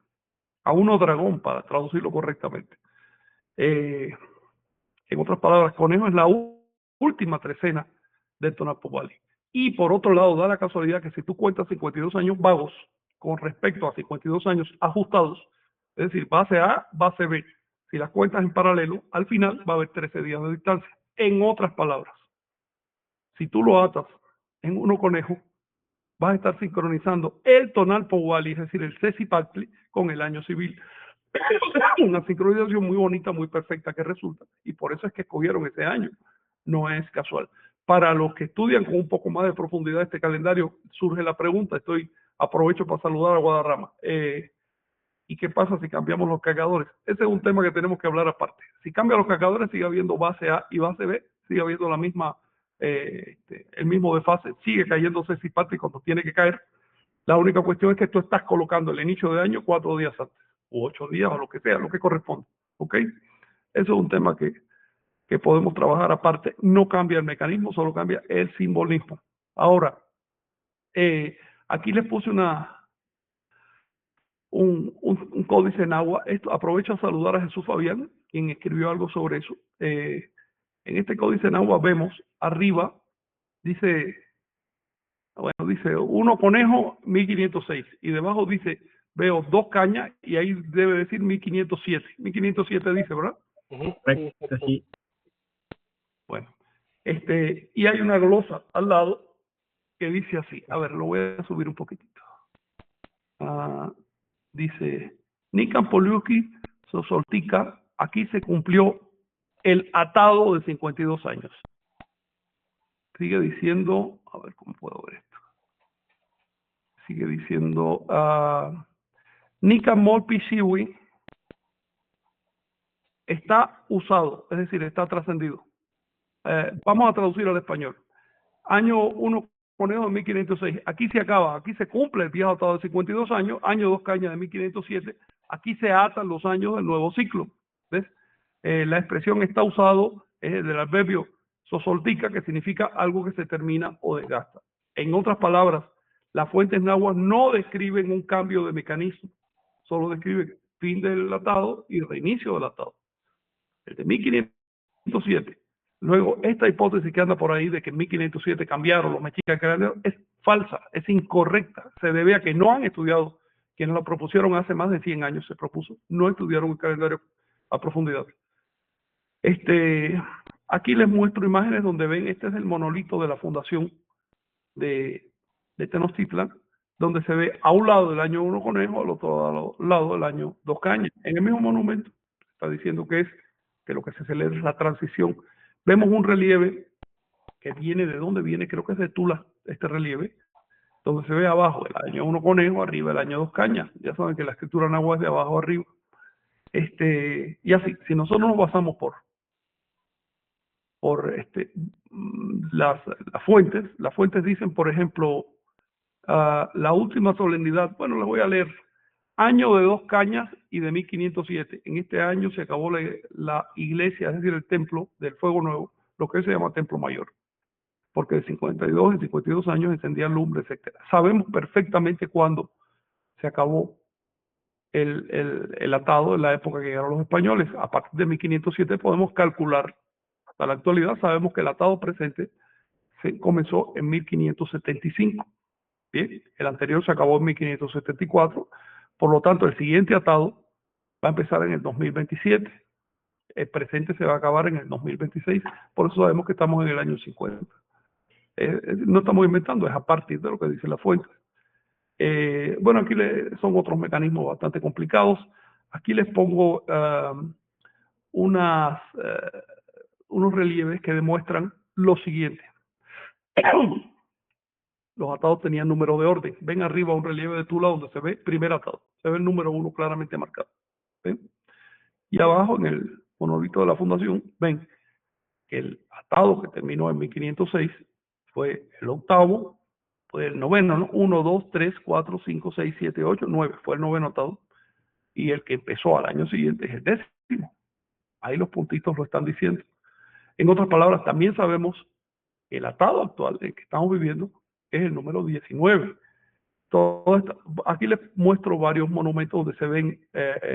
S2: a 1 dragón, para traducirlo correctamente. En otras palabras, conejo es la última trecena del Tonalpawali. Y por otro lado, da la casualidad que si tú cuentas 52 años vagos con respecto a 52 años ajustados, es decir, base A, base B, Si las cuentas en paralelo, al final va a haber 13 días de distancia. En otras palabras, si tú lo atas en uno conejo, vas a estar sincronizando el tonal powali, es decir, el Cecipactli, con el año civil. Una sincronización muy bonita, muy perfecta que resulta, y por eso es que escogieron ese año. No es casual. Para los que estudian con un poco más de profundidad este calendario, surge la pregunta, aprovecho para saludar a Guadarrama. ¿Y qué pasa si cambiamos los cargadores? Ese es un tema que tenemos que hablar aparte. Si cambian los cargadores, sigue habiendo base A y base B, sigue habiendo la misma, el mismo desfase, sigue cayendo Cecipactli cuando tiene que caer. La única cuestión es que tú estás colocando el inicio de año 4 días antes, o 8 días, o lo que sea, lo que corresponde. ¿Ok? Eso es un tema que podemos trabajar aparte. No cambia el mecanismo, solo cambia el simbolismo. Ahora, aquí les puse un códice en agua. Aprovecho a saludar a Jesús Fabián, quien escribió algo sobre eso. En este códice en agua vemos arriba, dice uno conejo, 1506, y debajo dice, veo 2 cañas, y ahí debe decir 1507. 1507 dice, ¿verdad?
S4: Correcto, sí.
S2: Bueno, y hay una glosa al lado que dice así. A ver, lo voy a subir un poquitito. Dice, Nikan Poliuki Sosoltica, aquí se cumplió el atado de 52 años. Sigue diciendo, a ver cómo puedo ver esto. Sigue diciendo, Nikan Molpi Shiwi está usado, es decir, está trascendido. Vamos a traducir al español. Año 1 conejo de 1506, aquí se acaba, aquí se cumple el viejo atado de 52 años, año 2 cañas de 1507, aquí se atan los años del nuevo ciclo. ¿Ves? La expresión está usado es del adverbio sosoltica, que significa algo que se termina o desgasta. En otras palabras, las fuentes náhuatl no describen un cambio de mecanismo, solo describen fin del atado y reinicio del atado. El de 1507. Luego, esta hipótesis que anda por ahí de que en 1507 cambiaron los mexicas del calendario es falsa, es incorrecta. Se debe a que no han estudiado, quienes lo propusieron hace más de 100 años se propuso, no estudiaron el calendario a profundidad. Aquí les muestro imágenes donde ven, este es el monolito de la fundación de Tenochtitlan, donde se ve a un lado el año 1 conejo, al otro lado el año 2 cañas. En el mismo monumento está diciendo que lo que se celebra es la transición. Vemos un relieve que viene, ¿de dónde viene? Creo que es de Tula, este relieve, donde se ve abajo el año 1 conejo, arriba el año 2 cañas. Ya saben que la escritura náhuatl es de abajo arriba. Y así, si nosotros nos basamos por las fuentes dicen, por ejemplo, la última solemnidad, bueno, les voy a leer, año de 2 cañas y de 1507. En este año se acabó la iglesia, es decir, el templo del fuego nuevo, lo que se llama templo mayor, porque de 52 en 52 años encendían lumbre, etc. Sabemos perfectamente cuándo se acabó el atado en la época que llegaron los españoles. A partir de 1507 podemos calcular, hasta la actualidad sabemos que el atado presente comenzó en 1575. Bien, el anterior se acabó en 1574, por lo tanto el siguiente atado va a empezar en el 2027, el presente se va a acabar en el 2026, por eso sabemos que estamos en el año 50. No estamos inventando, es a partir de lo que dice la fuente. Bueno, aquí son otros mecanismos bastante complicados. Aquí les pongo unos relieves que demuestran lo siguiente. Los atados tenían número de orden. Ven arriba un relieve de Tula donde se ve primer atado. Se ve el número 1 claramente marcado. ¿Ven? Y abajo en el monolito de la fundación, ven que el atado que terminó en 1506 fue el octavo, fue el noveno, ¿no? 1, 2, 3, 4, 5, 6, 7, 8, 9. Fue el noveno atado. Y el que empezó al año siguiente es el 10º. Ahí los puntitos lo están diciendo. En otras palabras, también sabemos que el atado actual, el que estamos viviendo, es el número 19. Aquí les muestro varios monumentos donde se ven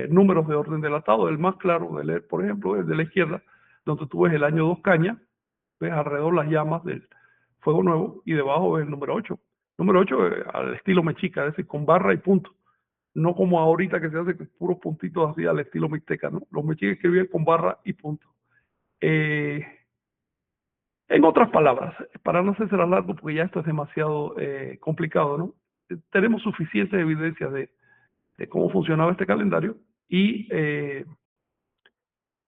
S2: números de orden del atado. El más claro de leer, por ejemplo, es de la izquierda, donde tú ves el año 2 cañas, ves alrededor las llamas del fuego nuevo, y debajo ves el número 8. Número 8 al estilo mexica, es decir, con barra y punto. no como ahorita que se hace con puros puntitos así al estilo mixteca, ¿no? Los mexicas escribían con barra y punto. En otras palabras, para no hacerse largo, porque ya esto es demasiado complicado, ¿no? Tenemos suficiente evidencia de cómo funcionaba este calendario y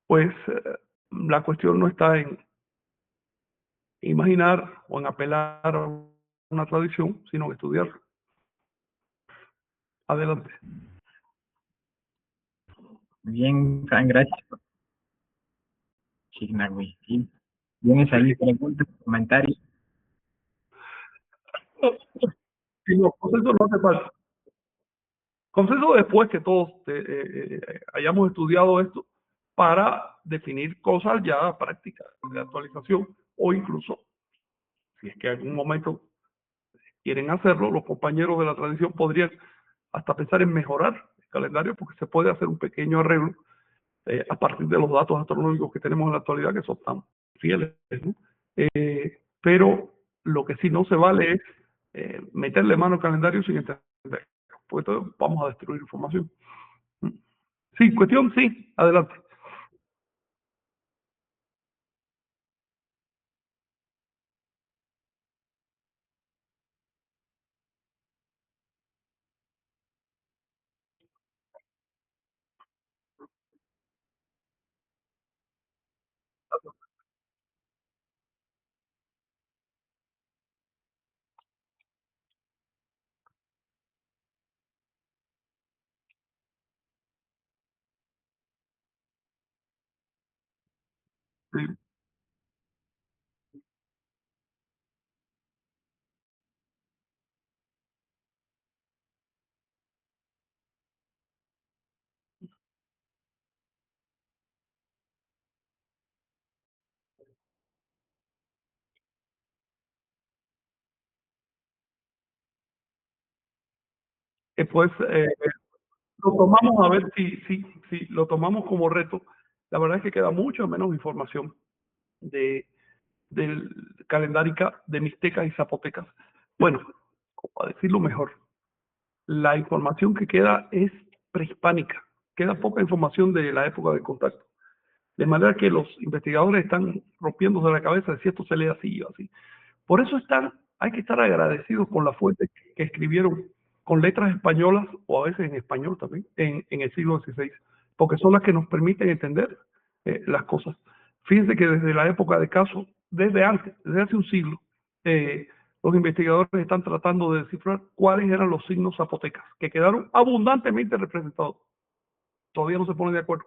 S2: pues la cuestión no está en imaginar o en apelar a una tradición, sino en estudiarlo. Adelante.
S4: Bien, Fran, gracias por Chignagüi. Sí. ¿Tienes ahí preguntas, comentarios?
S2: Si no, consenso no hace falta. Consenso después que todos hayamos estudiado esto para definir cosas ya prácticas de actualización o incluso, si es que en algún momento quieren hacerlo, los compañeros de la tradición podrían hasta pensar en mejorar el calendario porque se puede hacer un pequeño arreglo a partir de los datos astronómicos que tenemos en la actualidad, que son tan fieles, ¿no? Pero lo que sí no se vale es meterle mano al calendario sin entender, porque entonces vamos a destruir información. Sí, cuestión, sí, adelante. Sí. Pues lo tomamos a ver si lo tomamos como reto. La verdad es que queda mucho menos información de, del calendárica de mixtecas y zapotecas. Bueno, para decirlo mejor, la información que queda es prehispánica. Queda poca información de la época del contacto. De manera que los investigadores están rompiéndose la cabeza de si esto se lee así o así. Por eso hay que estar agradecidos con las fuentes que escribieron con letras españolas o a veces en español también en el siglo XVI, porque son las que nos permiten entender las cosas. Fíjense que desde la época de Caso, desde antes, desde hace un siglo, los investigadores están tratando de descifrar cuáles eran los signos zapotecas, que quedaron abundantemente representados. Todavía no se ponen de acuerdo,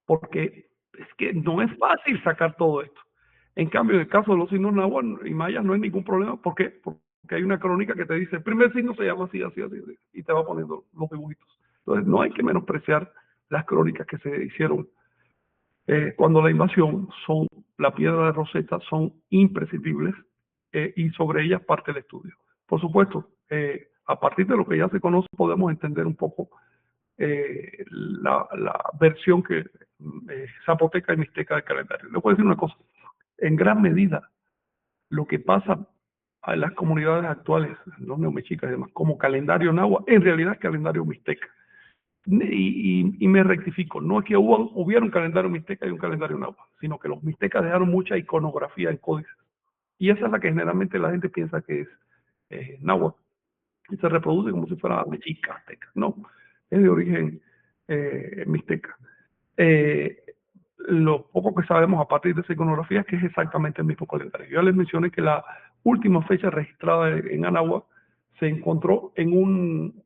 S2: porque es que no es fácil sacar todo esto. En cambio, en el caso de los signos náhuatl y mayas no hay ningún problema. ¿Por qué? Porque hay una crónica que te dice, el primer signo se llama así, así, así, así, y te va poniendo los dibujitos. Entonces, no hay que menospreciar las crónicas que se hicieron cuando la invasión, son la piedra de Rosetta, son imprescindibles y sobre ellas parte el estudio. Por supuesto, a partir de lo que ya se conoce podemos entender un poco la versión que zapoteca y mixteca del calendario. Les voy a decir una cosa, en gran medida lo que pasa a las comunidades actuales, los neomexicas y demás, como calendario náhuatl, en realidad es calendario mixteca. Y me rectifico, no es que hubiera un calendario mixteca y un calendario náhuatl, sino que los mixtecas dejaron mucha iconografía en códices. Y esa es la que generalmente la gente piensa que es náhuatl. Y se reproduce como si fuera mexica, azteca. No, es de origen mixteca. Eh, lo poco que sabemos a partir de esa iconografía es que es exactamente el mismo calendario. Yo les mencioné que la última fecha registrada en Anáhuac se encontró en un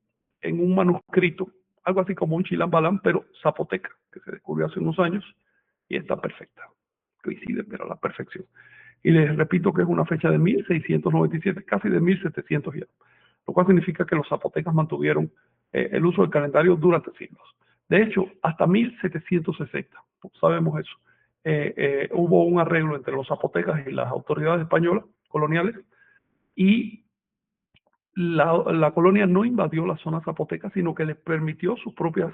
S2: manuscrito, algo así como un chilambalán, pero zapoteca, que se descubrió hace unos años y está perfecta. Coincide, pero a la perfección. Y les repito que es una fecha de 1697, casi de 1700 ya, lo cual significa que los zapotecas mantuvieron el uso del calendario durante siglos. De hecho, hasta 1760, sabemos eso, hubo un arreglo entre los zapotecas y las autoridades españolas coloniales y la colonia no invadió la zona zapoteca, sino que les permitió sus propias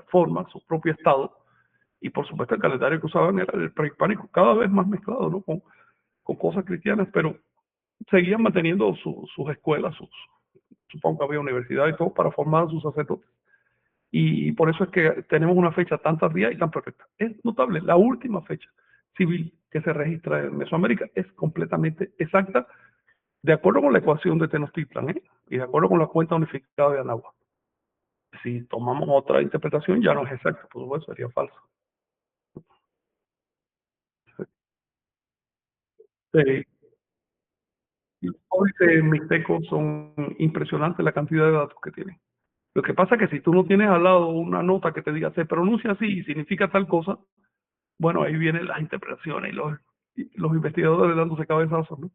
S2: formas, su propio estado. Y por supuesto el calendario que usaban era el prehispánico, cada vez más mezclado, ¿no? con cosas cristianas, pero seguían manteniendo sus escuelas, supongo que había universidad y todo, para formar a sus sacerdotes. Y por eso es que tenemos una fecha tan tardía y tan perfecta. Es notable, la última fecha civil que se registra en Mesoamérica es completamente exacta, de acuerdo con la ecuación de Tenochtitlan, y de acuerdo con la cuenta unificada de Anáhuac. Si tomamos otra interpretación, ya no es exacta, por supuesto, sería falso. Los códices mixtecos son impresionantes la cantidad de datos que tienen. Lo que pasa es que si tú no tienes al lado una nota que te diga se pronuncia así y significa tal cosa, bueno, ahí vienen las interpretaciones y los investigadores dándose cabezazos, ¿no?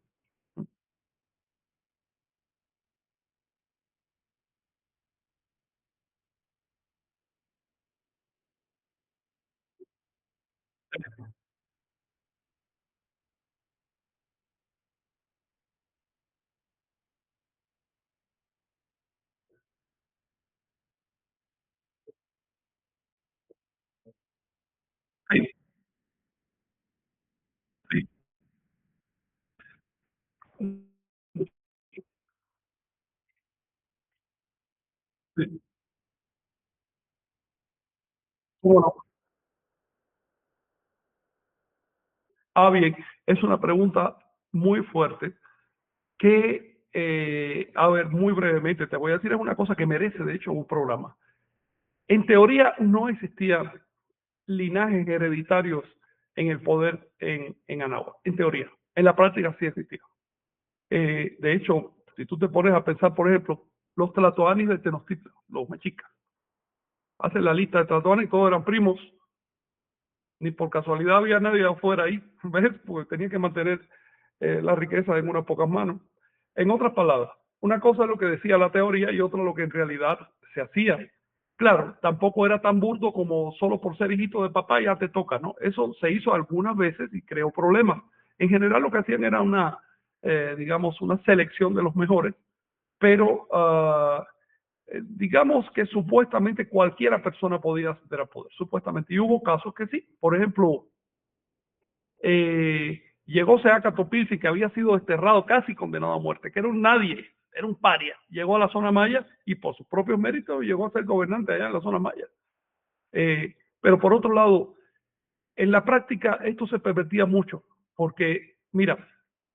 S2: Sí, sí, sí. ¿Cómo no? Bien, es una pregunta muy fuerte que, a ver, muy brevemente te voy a decir, es una cosa que merece, de hecho, un programa. En teoría no existían linajes hereditarios en el poder en Anáhuac, en teoría. En la práctica sí existía. De hecho, si tú te pones a pensar, por ejemplo, los tlatoanis de Tenochtitlan, los mexicas, hacen la lista de tlatoanis, todos eran primos, ni por casualidad había nadie afuera ahí, ¿ves? Porque tenía que mantener la riqueza en unas pocas manos. En otras palabras, una cosa es lo que decía la teoría y otra lo que en realidad se hacía. Claro, tampoco era tan burdo como solo por ser hijito de papá ya te toca, ¿no? Eso se hizo algunas veces y creó problemas. En general lo que hacían era una, digamos, una selección de los mejores, pero digamos que supuestamente cualquiera persona podía acceder al poder, supuestamente. Y hubo casos que sí. Por ejemplo, llegó Seaca Topilsi, que había sido desterrado, casi condenado a muerte, que era un nadie, era un paria. Llegó a la zona maya y por sus propios méritos llegó a ser gobernante allá en la zona maya. Pero por otro lado, en la práctica esto se pervertía mucho, porque, mira,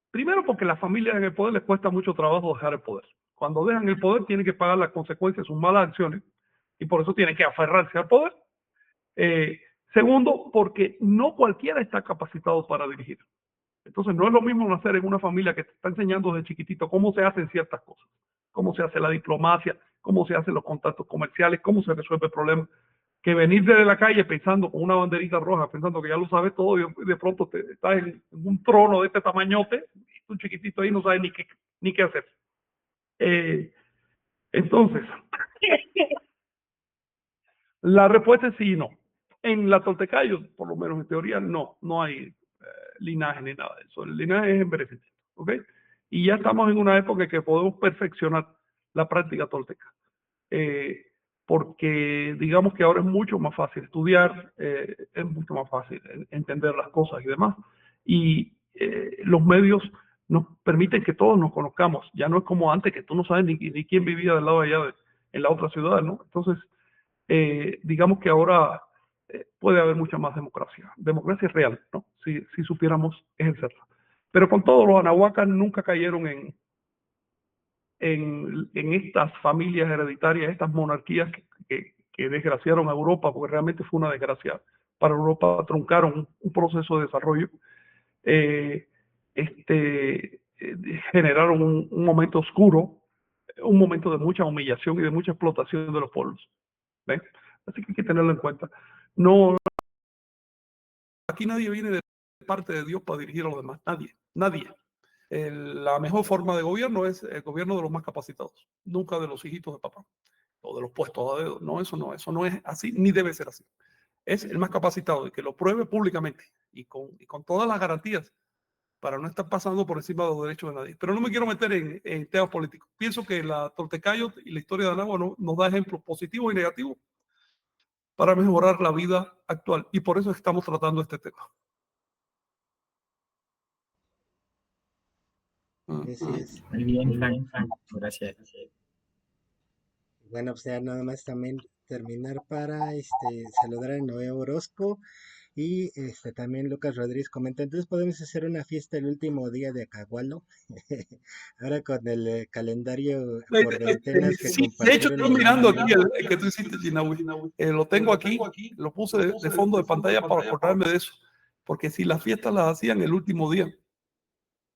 S2: primero porque a las familias en el poder les cuesta mucho trabajo dejar el poder. Cuando dejan el poder tienen que pagar las consecuencias de sus malas acciones y por eso tienen que aferrarse al poder. Eh, Segundo, porque no cualquiera está capacitado para dirigir. Entonces no es lo mismo nacer en una familia que te está enseñando desde chiquitito cómo se hacen ciertas cosas, cómo se hace la diplomacia, cómo se hacen los contactos comerciales, cómo se resuelve el problema, que venir desde la calle pensando con una banderita roja, pensando que ya lo sabes todo y de pronto estás en un trono de este tamañote y tú chiquitito ahí no sabes ni qué hacer. Entonces, la respuesta es sí y no. En la Toltecayo, por lo menos en teoría, no hay linaje ni nada de eso. El linaje es en beneficio, ¿ok? Y ya estamos en una época en que podemos perfeccionar la práctica tolteca. Eh, Porque digamos que ahora es mucho más fácil estudiar, es mucho más fácil entender las cosas y demás. Y los medios nos permiten que todos nos conozcamos. Ya no es como antes, que tú no sabes ni quién vivía del lado de allá en la otra ciudad, ¿no? Entonces, digamos que ahora puede haber mucha más democracia real, ¿no? Si supiéramos ejercerla. Pero con todo, los anahuacas nunca cayeron en estas familias hereditarias, estas monarquías que desgraciaron a Europa, porque realmente fue una desgracia para Europa, truncaron un proceso de desarrollo, eh, generaron un momento oscuro, un momento de mucha humillación y de mucha explotación de los pueblos. ¿Ven? Así que hay que tenerlo en cuenta. No, aquí nadie viene de parte de Dios para dirigir a los demás, nadie. La mejor forma de gobierno es el gobierno de los más capacitados, nunca de los hijitos de papá o de los puestos a dedo. No, eso no es así, ni debe ser así. Es el más capacitado y que lo pruebe públicamente y con todas las garantías para no estar pasando por encima de los derechos de nadie. Pero no me quiero meter en temas políticos. Pienso que la Toltecayo y la historia de Anáhuac nos da ejemplos positivos y negativos para mejorar la vida actual. Y por eso estamos tratando este tema.
S1: Así es.
S4: Muy bien, Frank. Gracias.
S1: bueno, pues ya nada más también terminar para saludar a Noé Orozco y también Lucas Rodríguez comenta, entonces podemos hacer una fiesta el último día de Acahualo, ahora con el calendario por veintenas que
S2: Sí, de hecho
S1: compartieron
S2: estoy
S1: en
S2: mirando
S1: línea.
S2: aquí el que tú hiciste, Chinawi. Lo tengo aquí, lo puse de fondo de pantalla para acordarme de eso, porque si las fiestas las hacían el último día,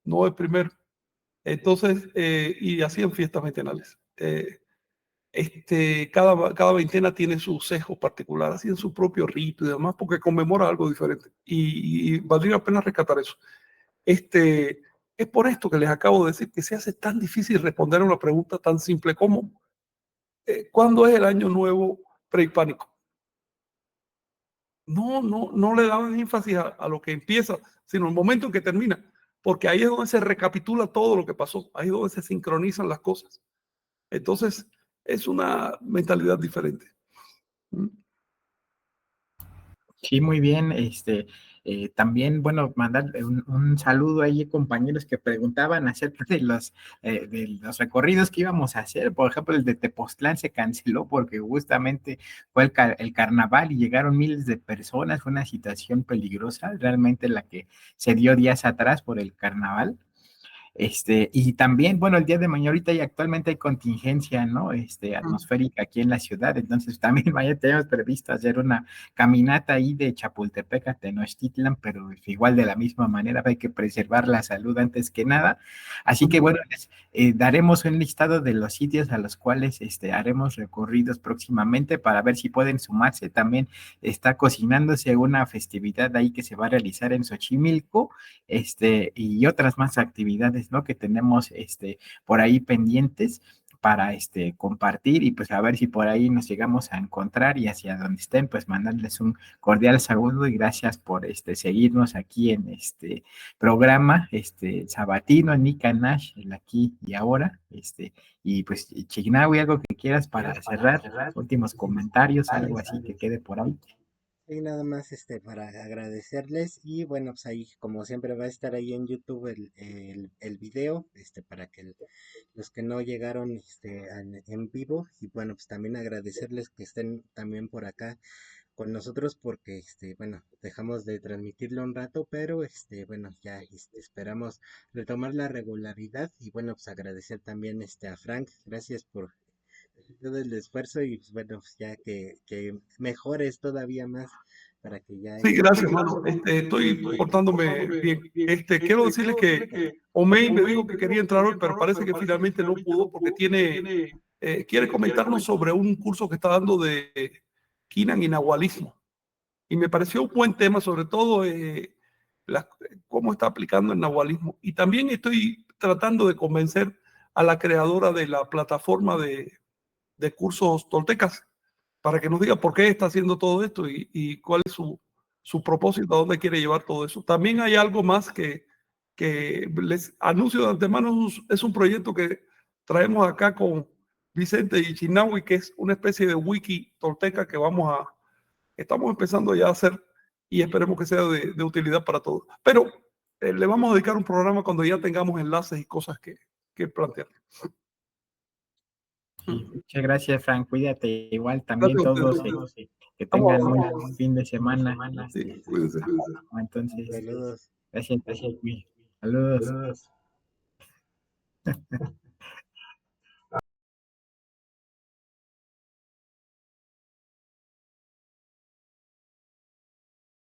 S2: no el primero, entonces, y hacían fiestas ventenales. Cada veintena tiene su sesgo particular, hacían su propio rito y demás, porque conmemora algo diferente. Y valdría la pena rescatar eso. Es por esto que les acabo de decir que se hace tan difícil responder a una pregunta tan simple como ¿cuándo es el año nuevo prehispánico? No le daban énfasis a lo que empieza, sino el momento en que termina, porque ahí es donde se recapitula todo lo que pasó, ahí es donde se sincronizan las cosas. Entonces, es una mentalidad diferente.
S4: Sí, muy bien. También, bueno, mandar un saludo ahí a compañeros que preguntaban acerca de los recorridos que íbamos a hacer. Por ejemplo, el de Tepoztlán se canceló porque justamente fue el carnaval y llegaron miles de personas. Fue una situación peligrosa, realmente la que se dio días atrás por el carnaval. Y también, bueno, el día de mañana ahorita y actualmente hay contingencia, ¿no? Atmosférica aquí en la ciudad, entonces también mañana tenemos previsto hacer una caminata ahí de Chapultepec a Tenochtitlan, pero igual de la misma manera hay que preservar la salud antes que nada. Así que bueno, daremos un listado de los sitios a los cuales haremos recorridos próximamente para ver si pueden sumarse. También está cocinándose una festividad ahí que se va a realizar en Xochimilco, y otras más actividades, ¿no? Que tenemos, por ahí pendientes para, compartir y pues a ver si por ahí nos llegamos a encontrar y hacia donde estén, pues mandarles un cordial saludo y gracias por, seguirnos aquí en este programa, sabatino, Nika Nash, el aquí y ahora, y pues Chignawi, algo que quieras para cerrar, últimos comentarios, algo así que quede por ahí.
S1: Y nada más para agradecerles y bueno, pues ahí como siempre va a estar ahí en YouTube el video, para que los que no llegaron en vivo y bueno, pues también agradecerles que estén también por acá con nosotros porque bueno, dejamos de transmitirlo un rato, pero bueno, ya esperamos retomar la regularidad y bueno, pues agradecer también a Frank, gracias por todo el esfuerzo y pues, bueno, pues ya que mejores todavía más para que ya
S2: Sí, gracias, hermano. Estoy portándome bien. Quiero decirles que Omey me dijo que quería entrar hoy, pero parece que finalmente no pudo porque quiere comentarnos sobre un curso que está dando de Quinan y Nahualismo. Y me pareció un buen tema, sobre todo cómo está aplicando el nahualismo. Y también estoy tratando de convencer a la creadora de la plataforma de cursos toltecas para que nos diga por qué está haciendo todo esto y cuál es su propósito, a dónde quiere llevar todo eso. También hay algo más que les anuncio de antemano, es un proyecto que traemos acá con Vicente y Chinawi, que es una especie de wiki tolteca que estamos empezando ya a hacer y esperemos que sea de utilidad para todos. Pero le vamos a dedicar un programa cuando ya tengamos enlaces y cosas que plantear.
S4: Sí, muchas gracias, Frank. Cuídate igual también
S2: Gracias a
S4: todos,
S2: ustedes.
S4: que tengan un buen fin de semana.
S2: Sí, cuídense.
S4: Entonces,
S1: saludos.
S4: gracias. Saludos.